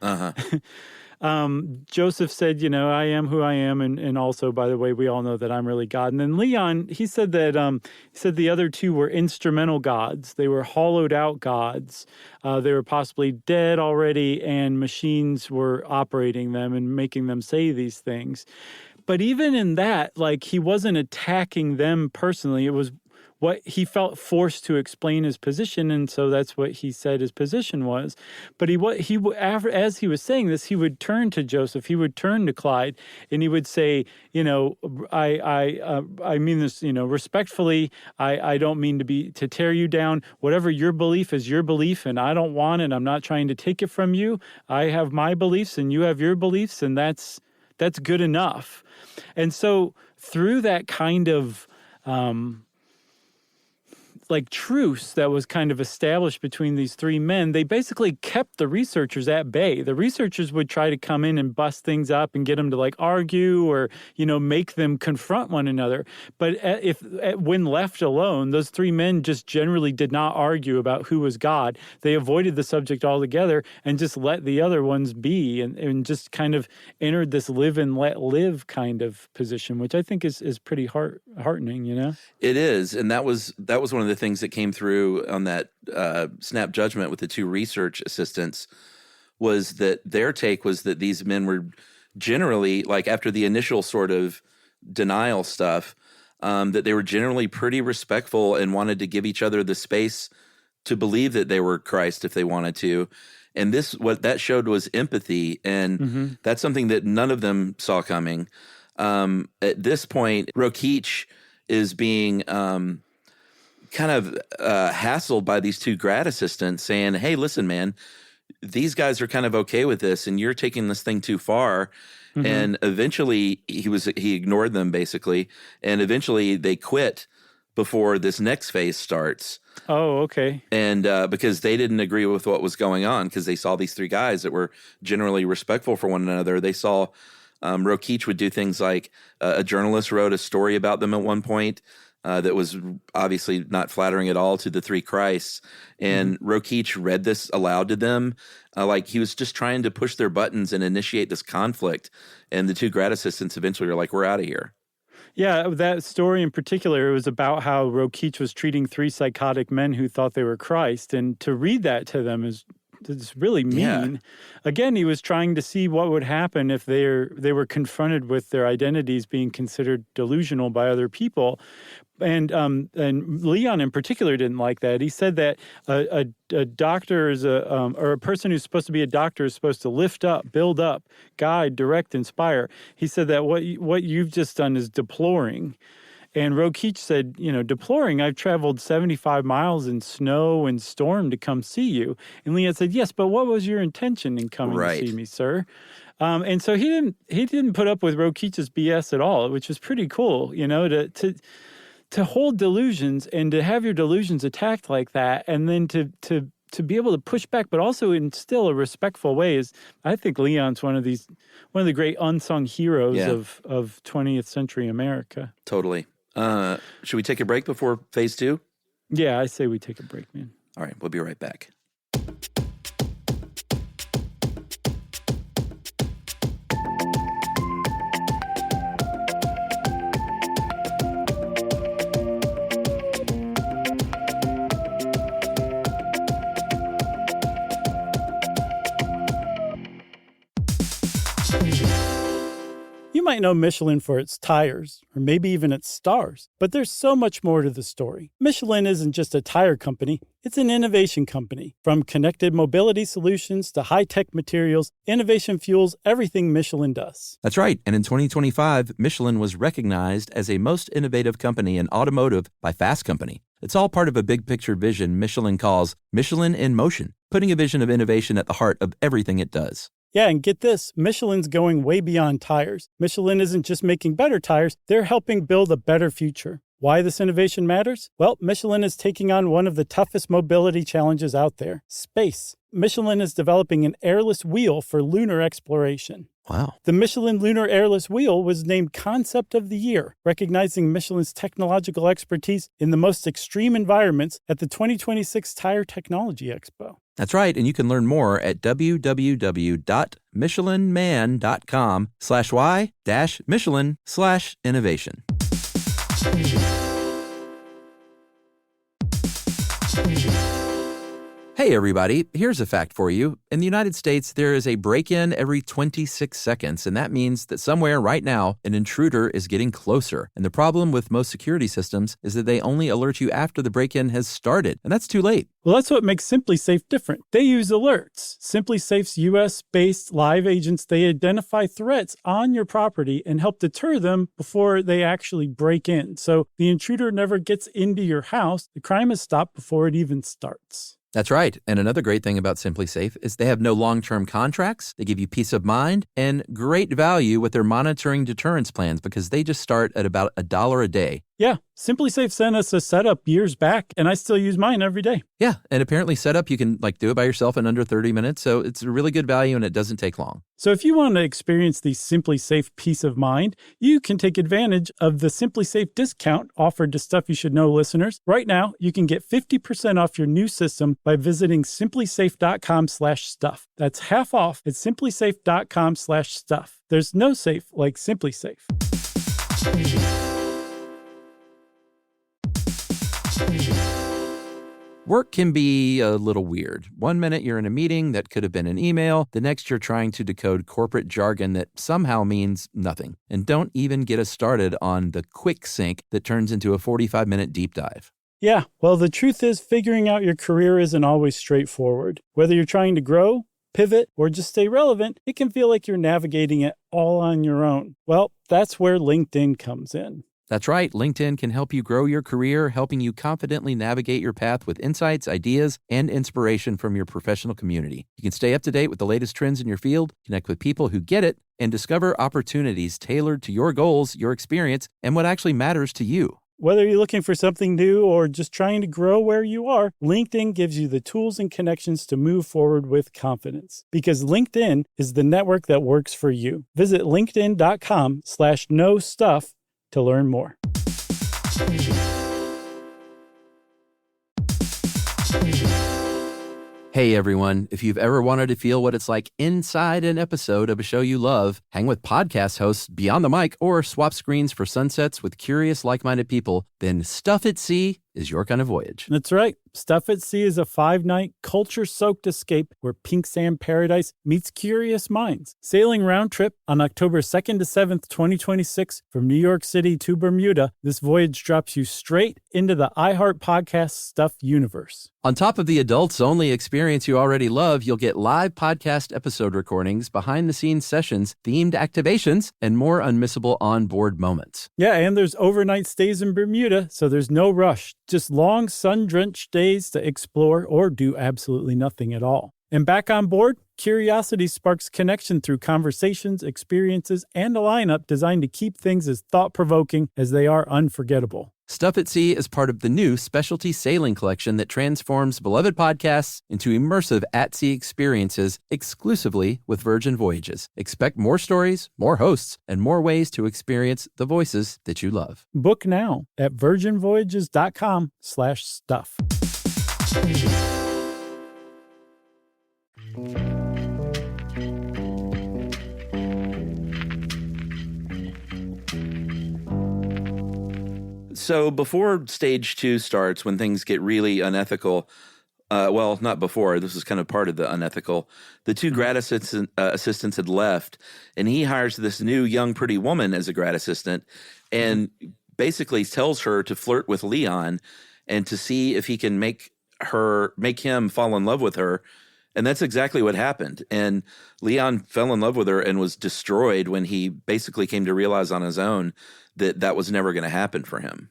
Joseph said, I am who I am, and also, by the way, we all know that I'm really God. And then Leon, he said that the other two were instrumental gods. They were hollowed out gods. They were possibly dead already, and machines were operating them and making them say these things. But even in that, like, he wasn't attacking them personally. It was what he felt forced to explain his position, and so that's what he said his position was. But as he was saying this, he would turn to Joseph, he would turn to Clyde, and he would say, I mean this, respectfully. I don't mean to tear you down. Whatever your belief is your belief, and I don't want it. I'm not trying to take it from you. I have my beliefs, and you have your beliefs, and that's good enough. And so through that kind of truce that was kind of established between these three men, they basically kept the researchers at bay. The researchers would try to come in and bust things up and get them to argue or, make them confront one another. But when left alone, those three men just generally did not argue about who was God. They avoided the subject altogether and just let the other ones be and just kind of entered this live and let live kind of position, which I think is pretty heartening, It is. And that was one of the things that came through on that snap judgment with the two research assistants, was that their take was that these men were generally, like after the initial sort of denial stuff, that they were generally pretty respectful and wanted to give each other the space to believe that they were Christ if they wanted to. And what that showed was empathy. And that's something that none of them saw coming. At this point, Rokeach is being kind of hassled by these two grad assistants saying, hey, listen, man, these guys are kind of okay with this and you're taking this thing too far. And eventually he ignored them basically. And eventually they quit before this next phase starts. Oh, okay. And because they didn't agree with what was going on, because they saw these three guys that were generally respectful for one another. They saw Rokeach would do things like a journalist wrote a story about them at one point that was obviously not flattering at all to the three Christs. And Rokeach read this aloud to them. Like he was just trying to push their buttons and initiate this conflict. And the two grad assistants eventually are like, we're out of here. Yeah, that story in particular, it was about how Rokeach was treating three psychotic men who thought they were Christ. And to read that to them is really mean. Yeah. Again, he was trying to see what would happen if they were confronted with their identities being considered delusional by other people. And Leon in particular didn't like that. He said that a doctor is or a person who's supposed to be a doctor is supposed to lift up, build up, guide, direct, inspire. He said that what you've just done is deploring. And Rokeach said, deploring, I've traveled 75 miles in snow and storm to come see you. And Leon said, yes, but what was your intention in coming to see me, sir? And so he didn't put up with Rokeach's BS at all, which was pretty cool, to hold delusions and to have your delusions attacked like that, and then to be able to push back, but also in still a respectful way is, I think Leon's one of the great unsung heroes of 20th century America. Totally. Should we take a break before phase 2? Yeah, I say we take a break, man. All right, we'll be right back. You might know Michelin for its tires, or maybe even its stars, but there's so much more to the story. Michelin isn't just a tire company, it's an innovation company. From connected mobility solutions to high-tech materials, innovation fuels everything Michelin does. That's right, and in 2025, Michelin was recognized as a most innovative company in automotive by Fast Company. It's all part of a big picture vision Michelin calls Michelin in Motion, putting a vision of innovation at the heart of everything it does. Yeah, and get this, Michelin's going way beyond tires. Michelin isn't just making better tires, they're helping build a better future. Why this innovation matters? Well, Michelin is taking on one of the toughest mobility challenges out there, space. Michelin is developing an airless wheel for lunar exploration. Wow. The Michelin Lunar Airless Wheel was named Concept of the Year, recognizing Michelin's technological expertise in the most extreme environments at the 2026 Tire Technology Expo. That's right, and you can learn more at www.michelinman.com/y-Michelin/innovation. Hey everybody, here's a fact for you. In the United States, there is a break-in every 26 seconds, and that means that somewhere right now, an intruder is getting closer. And the problem with most security systems is that they only alert you after the break-in has started, and that's too late. Well, that's what makes SimpliSafe different. They use alerts. SimpliSafe's US-based live agents, they identify threats on your property and help deter them before they actually break in. So the intruder never gets into your house. The crime is stopped before it even starts. That's right. And another great thing about SimpliSafe is they have no long-term contracts. They give you peace of mind and great value with their monitoring deterrence plans because they just start at about $1 a day. Yeah, SimpliSafe sent us a setup years back, and I still use mine every day. Yeah, and apparently setup, you can do it by yourself in under 30 minutes, so it's a really good value and it doesn't take long. So if you want to experience the SimpliSafe peace of mind, you can take advantage of the SimpliSafe discount offered to Stuff You Should Know listeners. Right now, you can get 50% off your new system by visiting simplisafe.com/stuff. That's half off at simplisafe.com/stuff. There's no safe like SimpliSafe. Work can be a little weird. One minute you're in a meeting that could have been an email. The next you're trying to decode corporate jargon that somehow means nothing. And don't even get us started on the quick sync that turns into a 45-minute deep dive. Yeah, well, the truth is figuring out your career isn't always straightforward. Whether you're trying to grow, pivot, or just stay relevant, it can feel like you're navigating it all on your own. Well, that's where LinkedIn comes in. That's right. LinkedIn can help you grow your career, helping you confidently navigate your path with insights, ideas, and inspiration from your professional community. You can stay up to date with the latest trends in your field, connect with people who get it, and discover opportunities tailored to your goals, your experience, and what actually matters to you. Whether you're looking for something new or just trying to grow where you are, LinkedIn gives you the tools and connections to move forward with confidence. Because LinkedIn is the network that works for you. Visit linkedin.com/knowstuff to learn more. Hey everyone, if you've ever wanted to feel what it's like inside an episode of a show you love, hang with podcast hosts beyond the mic, or swap screens for sunsets with curious, like-minded people, then Stuff at Sea is your kind of voyage. That's right. Stuff at Sea is a 5-night, culture-soaked escape where pink sand paradise meets curious minds. Sailing round trip on October 2nd to 7th, 2026 from New York City to Bermuda, this voyage drops you straight into the iHeart Podcast Stuff universe. On top of the adults-only experience you already love, you'll get live podcast episode recordings, behind-the-scenes sessions, themed activations, and more unmissable on-board moments. Yeah, and there's overnight stays in Bermuda, so there's no rush. Just long, sun-drenched days to explore or do absolutely nothing at all. And back on board, curiosity sparks connection through conversations, experiences, and a lineup designed to keep things as thought-provoking as they are unforgettable. Stuff at Sea is part of the new specialty sailing collection that transforms beloved podcasts into immersive at-sea experiences exclusively with Virgin Voyages. Expect more stories, more hosts, and more ways to experience the voices that you love. Book now at virginvoyages.com/stuff. So before stage 2 starts, when things get really unethical, well, not before, this is kind of part of the unethical, the 2 grad assistants had left, and he hires this new young pretty woman as a grad assistant and basically tells her to flirt with Leon and to see if he can make him fall in love with her. And that's exactly what happened. And Leon fell in love with her and was destroyed when he basically came to realize on his own that that was never going to happen for him.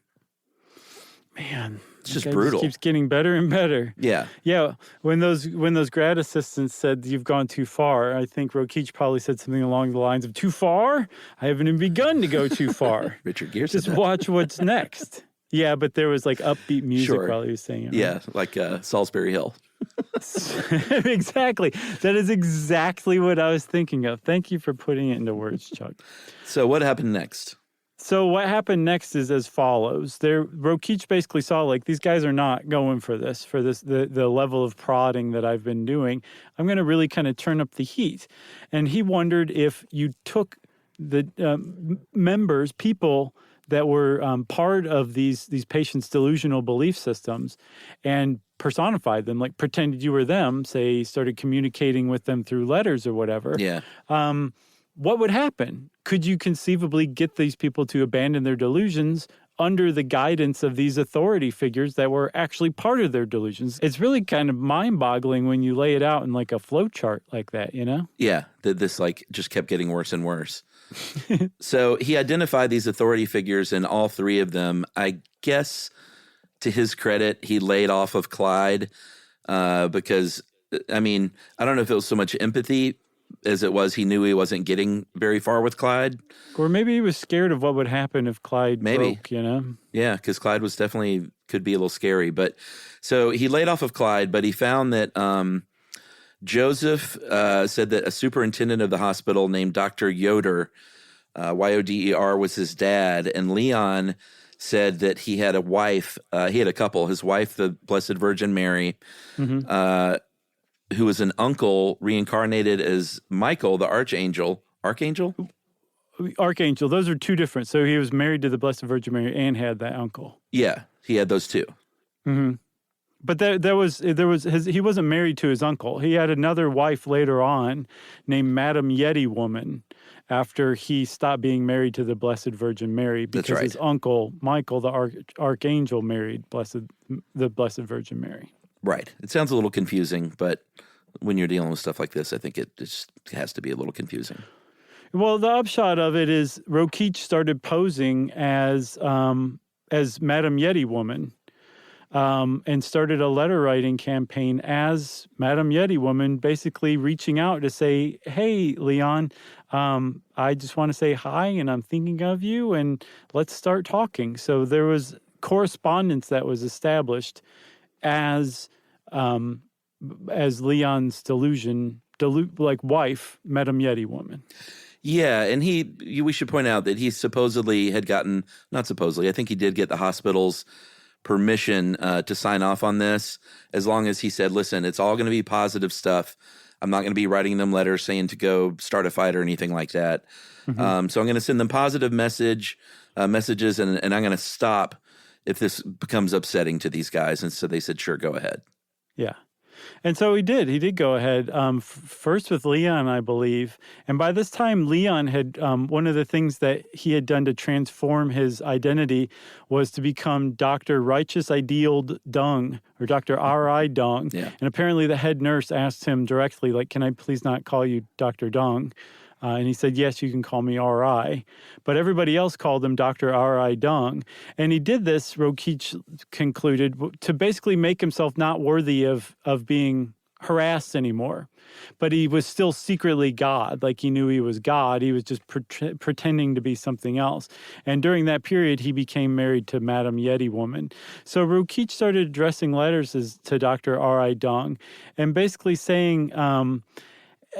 Man, it's just brutal. Just keeps getting better and better. Yeah. Yeah. When those grad assistants said you've gone too far, I think Rokeach probably said something along the lines of, "Too far? I haven't even begun to go too far." Richard Gere just said that. Watch what's next. Yeah, but there was like upbeat music while he was saying it. Yeah, like Salisbury Hill. Exactly. That is exactly what I was thinking of. Thank you for putting it into words, Chuck. So what happened next? So what happened next is as follows. Rokeach basically saw, like, these guys are not going for the level of prodding that I've been doing. I'm going to really kind of turn up the heat. And he wondered if you took the people that were part of these patients' delusional belief systems and personified them, like pretended you were them, say started communicating with them through letters or whatever. Yeah. What would happen? Could you conceivably get these people to abandon their delusions under the guidance of these authority figures that were actually part of their delusions? It's really kind of mind-boggling when you lay it out in like a flow chart like that, you know? Yeah, this like just kept getting worse and worse. So he identified these authority figures, and all 3 of them, I guess, to his credit, he laid off of Clyde because, I mean, I don't know if it was so much empathy as it was he knew he wasn't getting very far with Clyde. Or maybe he was scared of what would happen if Clyde broke, you know? Yeah, because Clyde was definitely could be a little scary. But so he laid off of Clyde, but he found that Joseph said that a superintendent of the hospital named Dr. Yoder, Yoder, was his dad, and Leon said that he had a wife. He had a couple. His wife, the Blessed Virgin Mary, who was an uncle reincarnated as Michael, the Archangel. Archangel? Archangel. Those are 2 different. So he was married to the Blessed Virgin Mary and had that uncle. Yeah, he had those 2. Mm-hmm. But he wasn't married to his uncle. He had another wife later on named Madame Yeti Woman after he stopped being married to the Blessed Virgin Mary because his uncle, Michael, the archangel, married the Blessed Virgin Mary. Right. It sounds a little confusing, but when you're dealing with stuff like this, I think it just has to be a little confusing. Well, the upshot of it is Rokeach started posing as Madame Yeti Woman. And started a letter writing campaign as Madame Yeti Woman, basically reaching out to say, hey, Leon, I just want to say hi, and I'm thinking of you, and let's start talking. So there was correspondence that was established as Leon's wife, Madame Yeti Woman. Yeah, and we should point out that he supposedly had gotten, not supposedly, I think he did get the hospital's permission to sign off on this, as long as he said, listen, it's all going to be positive stuff. I'm not going to be writing them letters saying to go start a fight or anything like that. Mm-hmm. So I'm going to send them positive messages, and I'm going to stop if this becomes upsetting to these guys. And so they said, sure, go ahead. Yeah. And so he did. He did go ahead, first with Leon, I believe. And by this time, Leon had, one of the things that he had done to transform his identity was to become Dr. Righteous Idealed Dung, or Dr. R.I. Dung. Yeah. And apparently the head nurse asked him directly, like, can I please not call you Dr. Dung? And he said, yes, you can call me R.I. But everybody else called him Dr. R.I. Dung. And he did this, Rokeach concluded, to basically make himself not worthy of being harassed anymore. But he was still secretly God. Like, he knew he was God. He was just pretending to be something else. And during that period, he became married to Madame Yeti Woman. So Rokeach started addressing letters to Dr. R.I. Dung and basically saying,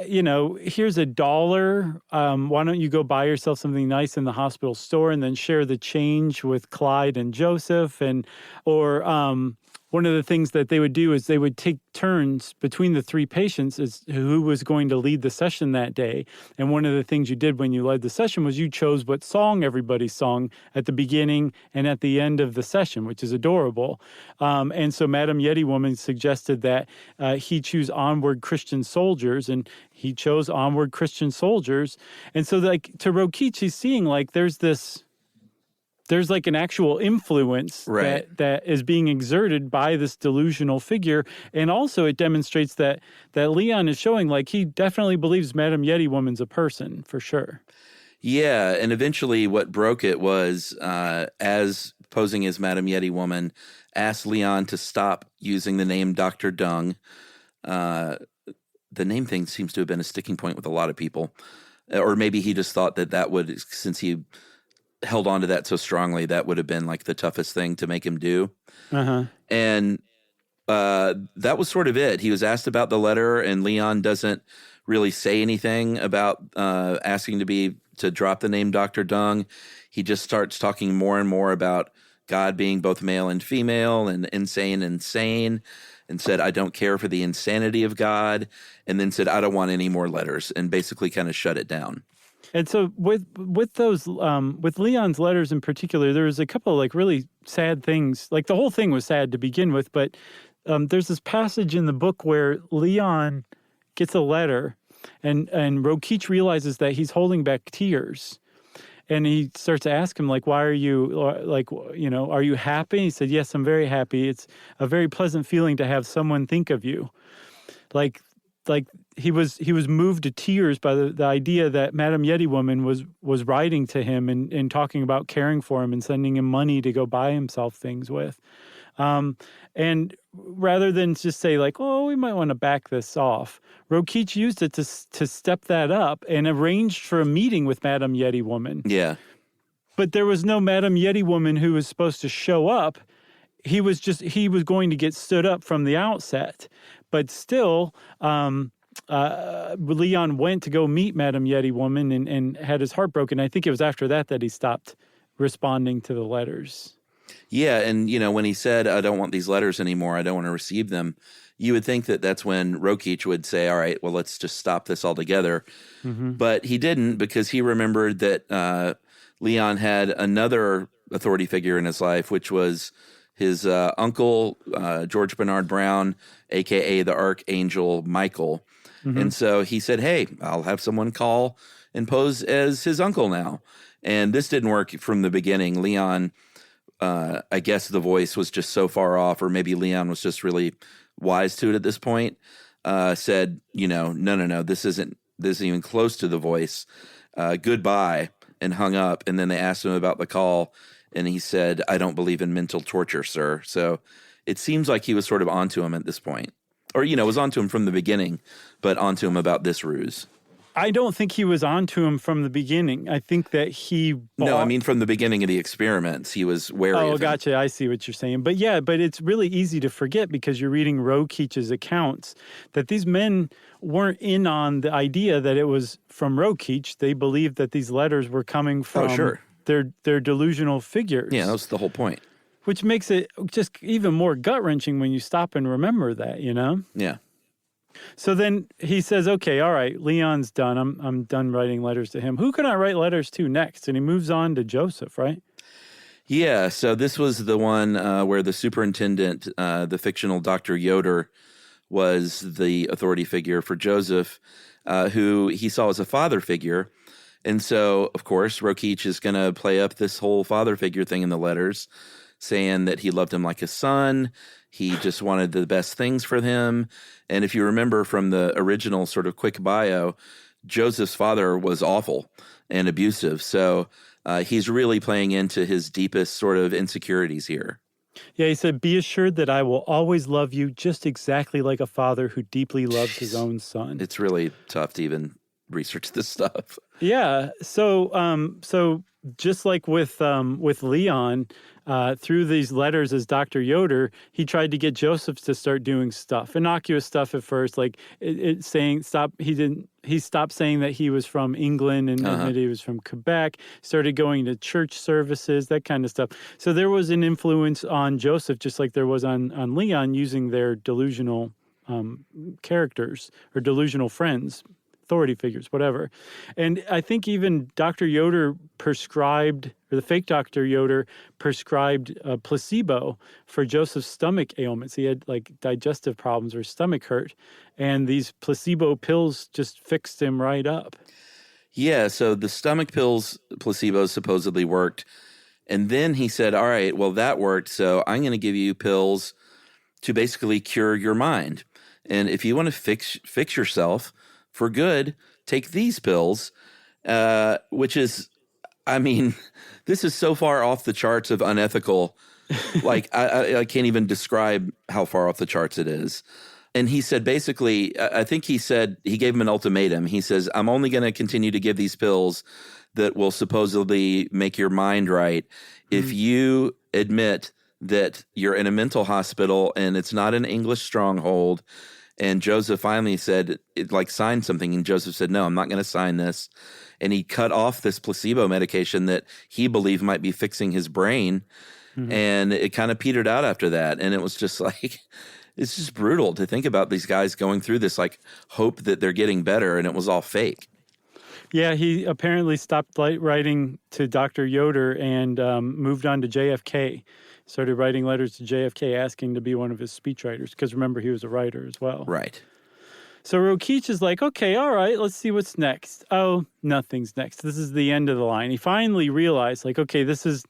here's $1. Why don't you go buy yourself something nice in the hospital store and then share the change with Clyde and Joseph? Or one of the things that they would do is they would take turns between the three patients as who was going to lead the session that day. And one of the things you did when you led the session was you chose what song everybody sung at the beginning and at the end of the session, which is adorable. And so Madame Yeti Woman suggested that he choose Onward Christian Soldiers, and he chose Onward Christian Soldiers. And so to Rokeach, he's seeing there's like an actual influence that is being exerted by this delusional figure. And also it demonstrates that Leon is showing like he definitely believes Madame Yeti Woman's a person, for sure. Yeah, and eventually what broke it was, as posing as Madame Yeti Woman, asked Leon to stop using the name Dr. Dung. The name thing seems to have been a sticking point with a lot of people. Or maybe he just thought that would, since he held on to that so strongly, that would have been like the toughest thing to make him do. Uh-huh. And that was sort of it. He was asked about the letter, and Leon doesn't really say anything about asking to drop the name Dr. Dung. He just starts talking more and more about God being both male and female and insane and sane, and said, I don't care for the insanity of God, and then said, I don't want any more letters, and basically kind of shut it down. And so with those with Leon's letters in particular, there was a couple of like really sad things. Like the whole thing was sad to begin with, but there's this passage in the book where Leon gets a letter, and Rokeach realizes that he's holding back tears, and he starts to ask him like, "Why are you are you happy?" He said, "Yes, I'm very happy. It's a very pleasant feeling to have someone think of you." Like he was moved to tears by the idea that Madame Yeti Woman was writing to him and talking about caring for him and sending him money to go buy himself things with. And rather than just say like, oh, we might want to back this off, Rokeach used it to step that up and arranged for a meeting with Madame Yeti Woman. Yeah. But there was no Madame Yeti Woman who was supposed to show up. He was going to get stood up from the outset. But still, Leon went to go meet Madame Yeti Woman and had his heart broken. I think it was after that he stopped responding to the letters. Yeah, and when he said, I don't want these letters anymore, I don't want to receive them, you would think that that's when Rokeach would say, all right, well, let's just stop this altogether. Mm-hmm. But he didn't, because he remembered that Leon had another authority figure in his life, which was his uncle, George Bernard Brown, a.k.a. the Archangel Michael. And so he said, hey, I'll have someone call and pose as his uncle now. And this didn't work from the beginning. Leon, I guess the voice was just so far off, or maybe Leon was just really wise to it at this point, said, no, this isn't even close to the voice. Goodbye, and hung up. And then they asked him about the call, and he said, I don't believe in mental torture, sir. So it seems like he was sort of onto him at this point. Or, was onto him from the beginning, but onto him about this ruse. I don't think he was onto him from the beginning. I think that he No, I mean from the beginning of the experiments, he was wary of him. Gotcha. I see what you're saying. But it's really easy to forget because you're reading Rokeach's accounts that these men weren't in on the idea that it was from Rokeach. They believed that these letters were coming from their delusional figures. Yeah, that was the whole point. Which makes it just even more gut-wrenching when you stop and remember that, Yeah. So then he says, okay, all right, Leon's done. I'm done writing letters to him. Who can I write letters to next? And he moves on to Joseph, right? Yeah, so this was the one where the superintendent, the fictional Dr. Yoder, was the authority figure for Joseph, who he saw as a father figure. And so, of course, Rokeach is going to play up this whole father figure thing in the letters, saying that he loved him like a son. He just wanted the best things for him. And if you remember from the original sort of quick bio, Joseph's father was awful and abusive. So he's really playing into his deepest sort of insecurities here. Yeah, he said, be assured that I will always love you just exactly like a father who deeply loves his own son. It's really tough to even research this stuff. Yeah. So just like with Leon, through these letters as Dr. Yoder, he tried to get Joseph to start doing stuff, innocuous stuff at first, like saying stop. He stopped saying that he was from England and admitted he was from Quebec. Started going to church services, that kind of stuff. So there was an influence on Joseph, just like there was on Leon, using their delusional characters or delusional friends. Authority figures, whatever. And I think even Dr. Yoder prescribed, or the fake Dr. Yoder prescribed a placebo for Joseph's stomach ailments. He had like digestive problems or stomach hurt, and these placebo pills just fixed him right up. Yeah, so the stomach pills placebos supposedly worked. And then he said, all right, well, that worked, so I'm going to give you pills to basically cure your mind. And if you want to fix yourself for good, take these pills, which is, I mean, this is so far off the charts of unethical. Like, I can't even describe how far off the charts it is. And he said, basically, I think he said, he gave him an ultimatum. He says, I'm only going to continue to give these pills that will supposedly make your mind right if you admit that you're in a mental hospital and it's not an English stronghold. And Joseph finally said, signed something. And Joseph said, no, I'm not going to sign this. And he cut off this placebo medication that he believed might be fixing his brain. And it kind of petered out after that. And it was just like, it's just brutal to think about these guys going through this, like, hope that they're getting better. And it was all fake. Yeah, he apparently stopped writing to Dr. Yoder and moved on to JFK. Started writing letters to JFK asking to be one of his speechwriters, because remember, he was a writer as well. Right. So Rokeach is like, okay, all right, let's see what's next. Oh, nothing's next. This is the end of the line. He finally realized, like, okay, this is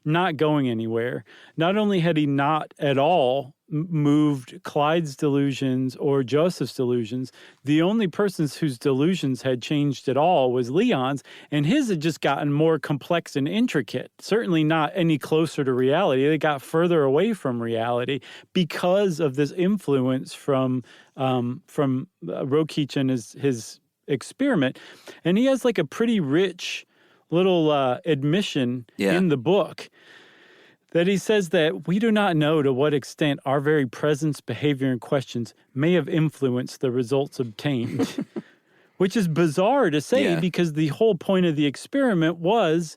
not going anywhere. Not only had he not at all moved Clyde's delusions or Joseph's delusions, the only persons whose delusions had changed at all was Leon's, and his had just gotten more complex and intricate, certainly not any closer to reality. They got further away from reality because of this influence from Rokeach and his experiment. And he has like a pretty rich little admission in the book that he says that we do not know to what extent our very presence, behavior, and questions may have influenced the results obtained, which is bizarre to say because the whole point of the experiment was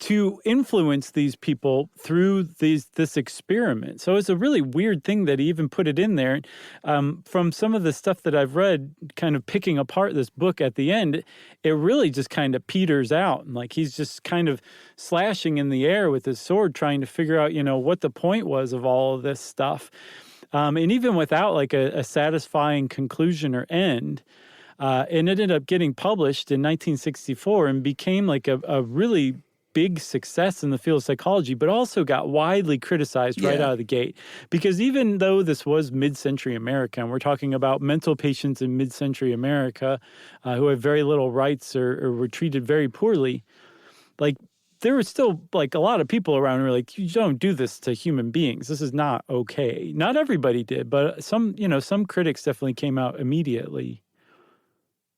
to influence these people through this experiment. So it's a really weird thing that he even put it in there. From some of the stuff that I've read, kind of picking apart this book at the end, it really just kind of peters out. And like he's just kind of slashing in the air with his sword, trying to figure out, what the point was of all of this stuff. And even without like a satisfying conclusion or end, it ended up getting published in 1964 and became like a really big success in the field of psychology, but also got widely criticized right out of the gate. Because even though this was mid-century America, and we're talking about mental patients in mid-century America who have very little rights or were treated very poorly, like there were still like a lot of people around who were like, you don't do this to human beings. This is not okay. Not everybody did, but some critics definitely came out immediately.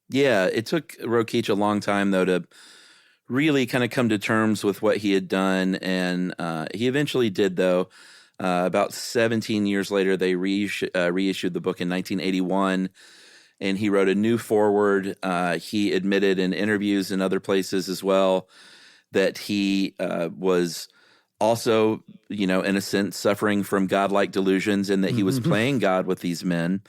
Yeah, it took Rokeach a long time, though, to really kind of come to terms with what he had done. And he eventually did, though. About 17 years later, they reissued the book in 1981, and he wrote a new foreword. He admitted in interviews and other places as well that he was also, in a sense, suffering from godlike delusions and that he was playing God with these men.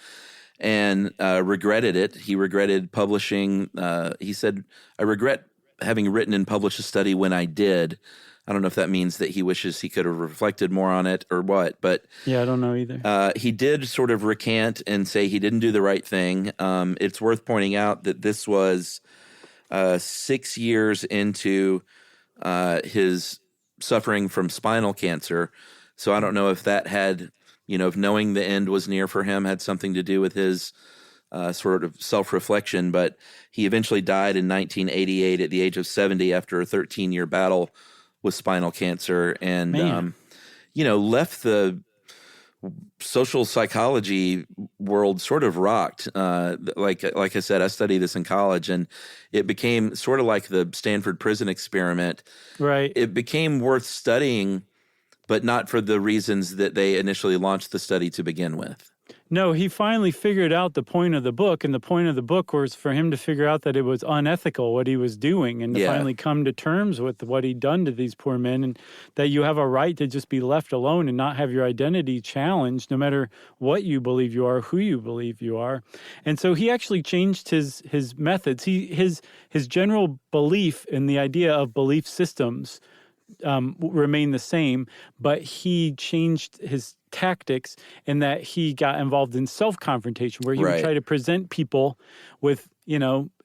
And regretted it. He regretted publishing. He said, I regret having written and published a study when I did. I don't know if that means that he wishes he could have reflected more on it or what. But yeah, I don't know either. He did sort of recant and say he didn't do the right thing. It's worth pointing out that this was 6 years into his suffering from spinal cancer. So I don't know if that had... if knowing the end was near for him had something to do with his sort of self-reflection. But he eventually died in 1988 at the age of 70 after a 13-year battle with spinal cancer and, left the social psychology world sort of rocked. Like I said, I studied this in college, and it became sort of like the Stanford prison experiment. Right. It became worth studying, but not for the reasons that they initially launched the study to begin with. No, he finally figured out the point of the book, and the point of the book was for him to figure out that it was unethical what he was doing and to finally come to terms with what he'd done to these poor men, and that you have a right to just be left alone and not have your identity challenged no matter what you believe you are, who you believe you are. And so he actually changed his methods. His general belief in the idea of belief systems remain the same, but he changed his tactics in that he got involved in self-confrontation, where he would try to present people with,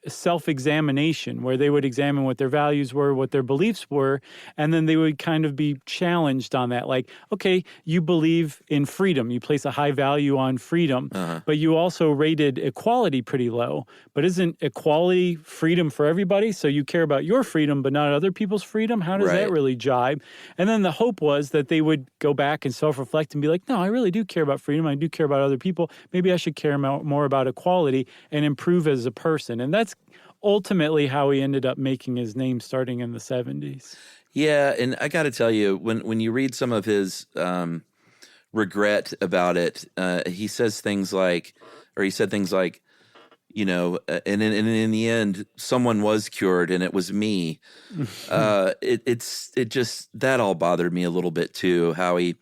self-examination, where they would examine what their values were, what their beliefs were, and then they would kind of be challenged on that. Like, okay, you believe in freedom. You place a high value on freedom, but you also rated equality pretty low. But isn't equality freedom for everybody? So you care about your freedom, but not other people's freedom? How does that really jibe? And then the hope was that they would go back and self-reflect and be like, no, I really do care about freedom. I do care about other people. Maybe I should care more about equality and improve as a person. And that's ultimately how he ended up making his name starting in the 70s. Yeah, and I got to tell you, when you read some of his regret about it, he said things like, and in the end, someone was cured, and it was me. It just that all bothered me a little bit too. How he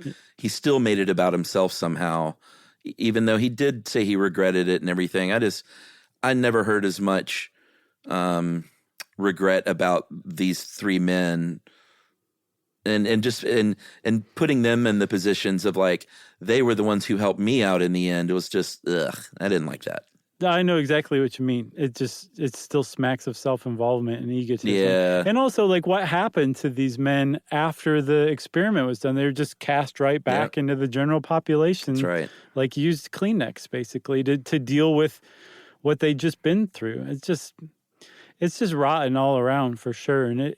still made it about himself somehow, even though he did say he regretted it and everything. I never heard as much regret about these three men, and putting them in the positions of like they were the ones who helped me out in the end. It was just I didn't like that. I know exactly what you mean. It still smacks of self-involvement and egotism. Yeah. And also, like, what happened to these men after the experiment was done? They were just cast right back into the general population. That's right. Like, used Kleenex, basically, to deal with what they'd just been through. It's just rotten all around, for sure. And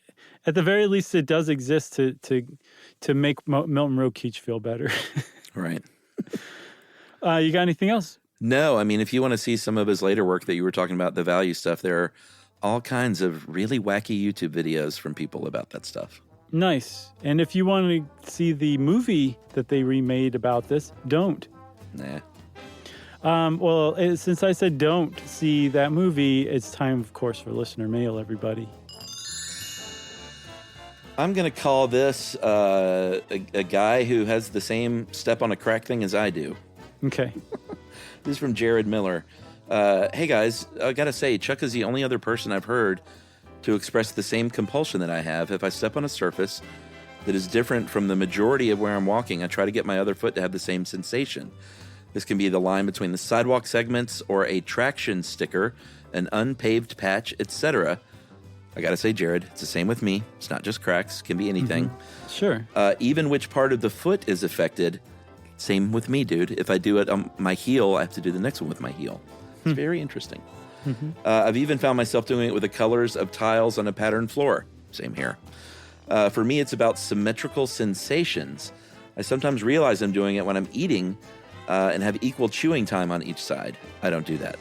at the very least, it does exist to make Milton Rokeach feel better. Right. You got anything else? No, I mean, if you want to see some of his later work that you were talking about, the value stuff, there are all kinds of really wacky YouTube videos from people about that stuff. Nice. And if you want to see the movie that they remade about this, don't. Nah. Well, since I said don't see that movie, it's time, of course, for listener mail, everybody. I'm going to call this a guy who has the same step on a crack thing as I do. Okay. This is from Jared Miller. Hey, guys, I got to say, Chuck is the only other person I've heard to express the same compulsion that I have. If I step on a surface that is different from the majority of where I'm walking, I try to get my other foot to have the same sensation. This can be the line between the sidewalk segments or a traction sticker, an unpaved patch, etc. I gotta say, Jared, it's the same with me. It's not just cracks. It can be anything. Mm-hmm. Sure. Even which part of the foot is affected. Same with me, dude. If I do it on my heel, I have to do the next one with my heel. It's very interesting. Mm-hmm. I've even found myself doing it with the colors of tiles on a patterned floor. Same here. For me, it's about symmetrical sensations. I sometimes realize I'm doing it when I'm eating and have equal chewing time on each side. I don't do that.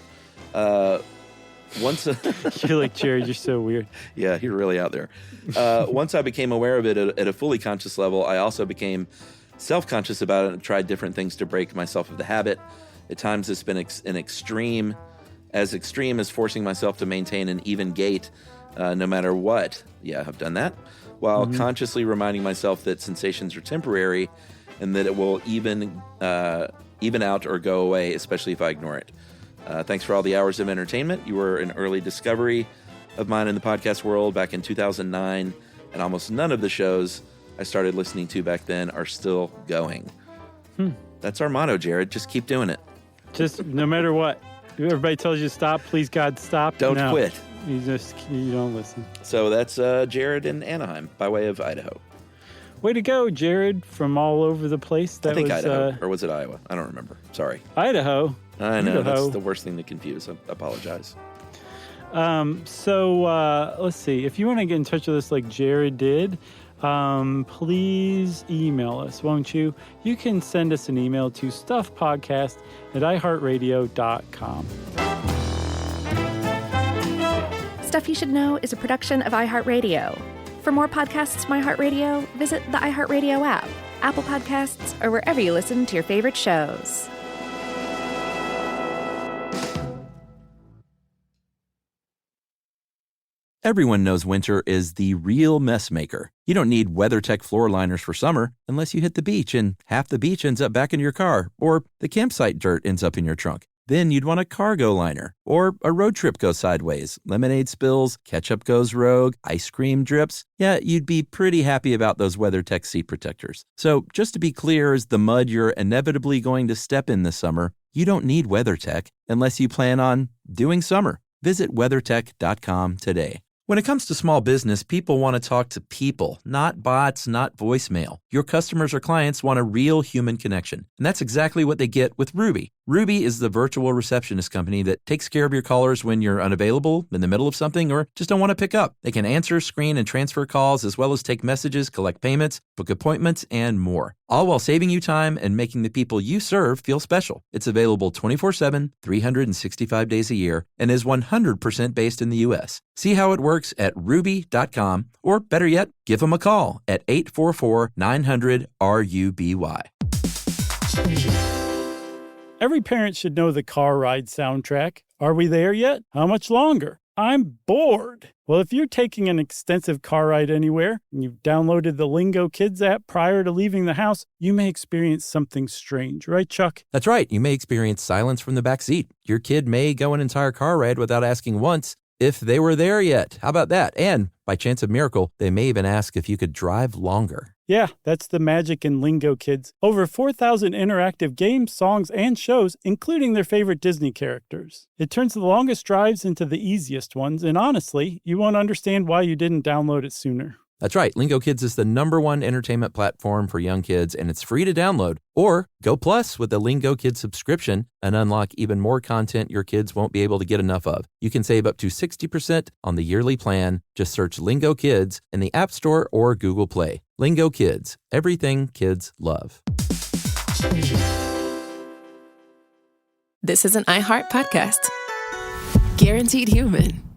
You're like, Jared, you're so weird. Yeah, you're really out there. Once I became aware of it at a fully conscious level, I also became self-conscious about it and tried different things to break myself of the habit. At times, it's been an extreme as forcing myself to maintain an even gait no matter what. Yeah, I've done that. While consciously reminding myself that sensations are temporary and that it will even out or go away, especially if I ignore it. Thanks for all the hours of entertainment. You were an early discovery of mine in the podcast world back in 2009, and almost none of the shows I started listening to back then are still going. That's our motto, Jared. Just keep doing it. Just no matter what. Everybody tells you to stop. Please, God, stop. Don't quit. You don't listen. So that's Jared in Anaheim by way of Idaho. Way to go, Jared, from all over the place. I think Idaho. Or was it Iowa? I don't remember. Sorry. Idaho. I know. That's the worst thing to confuse. I apologize. So let's see. If you want to get in touch with us like Jared did, please email us, won't you? You can send us an email to stuffpodcast@iheartradio.com. Stuff You Should Know is a production of iHeartRadio. For more podcasts from iHeartRadio, visit the iHeartRadio app, Apple Podcasts, or wherever you listen to your favorite shows. Everyone knows winter is the real mess maker. You don't need WeatherTech floor liners for summer unless you hit the beach and half the beach ends up back in your car, or the campsite dirt ends up in your trunk. Then you'd want a cargo liner, or a road trip goes sideways, lemonade spills, ketchup goes rogue, ice cream drips. Yeah, you'd be pretty happy about those WeatherTech seat protectors. So just to be clear, as the mud you're inevitably going to step in this summer, you don't need WeatherTech unless you plan on doing summer. Visit WeatherTech.com today. When it comes to small business, people want to talk to people, not bots, not voicemail. Your customers or clients want a real human connection, and that's exactly what they get with Ruby. Ruby is the virtual receptionist company that takes care of your callers when you're unavailable, in the middle of something, or just don't want to pick up. They can answer, screen, and transfer calls, as well as take messages, collect payments, book appointments, and more. All while saving you time and making the people you serve feel special. It's available 24/7, 365 days a year, and is 100% based in the U.S. See how it works at ruby.com, or better yet, give them a call at 844-900-RUBY. Every parent should know the car ride soundtrack. Are we there yet? How much longer? I'm bored. Well, if you're taking an extensive car ride anywhere and you've downloaded the Lingo Kids app prior to leaving the house, you may experience something strange, right, Chuck? That's right. You may experience silence from the back seat. Your kid may go an entire car ride without asking once if they were there yet. How about that? And by chance of miracle, they may even ask if you could drive longer. Yeah, that's the magic in Lingo Kids. Over 4,000 interactive games, songs, and shows, including their favorite Disney characters. It turns the longest drives into the easiest ones, and honestly, you won't understand why you didn't download it sooner. That's right. Lingo Kids is the #1 entertainment platform for young kids, and it's free to download. Or go Plus with the Lingo Kids subscription and unlock even more content your kids won't be able to get enough of. You can save up to 60% on the yearly plan. Just search Lingo Kids in the App Store or Google Play. Lingo Kids, everything kids love. This is an iHeart podcast. Guaranteed human.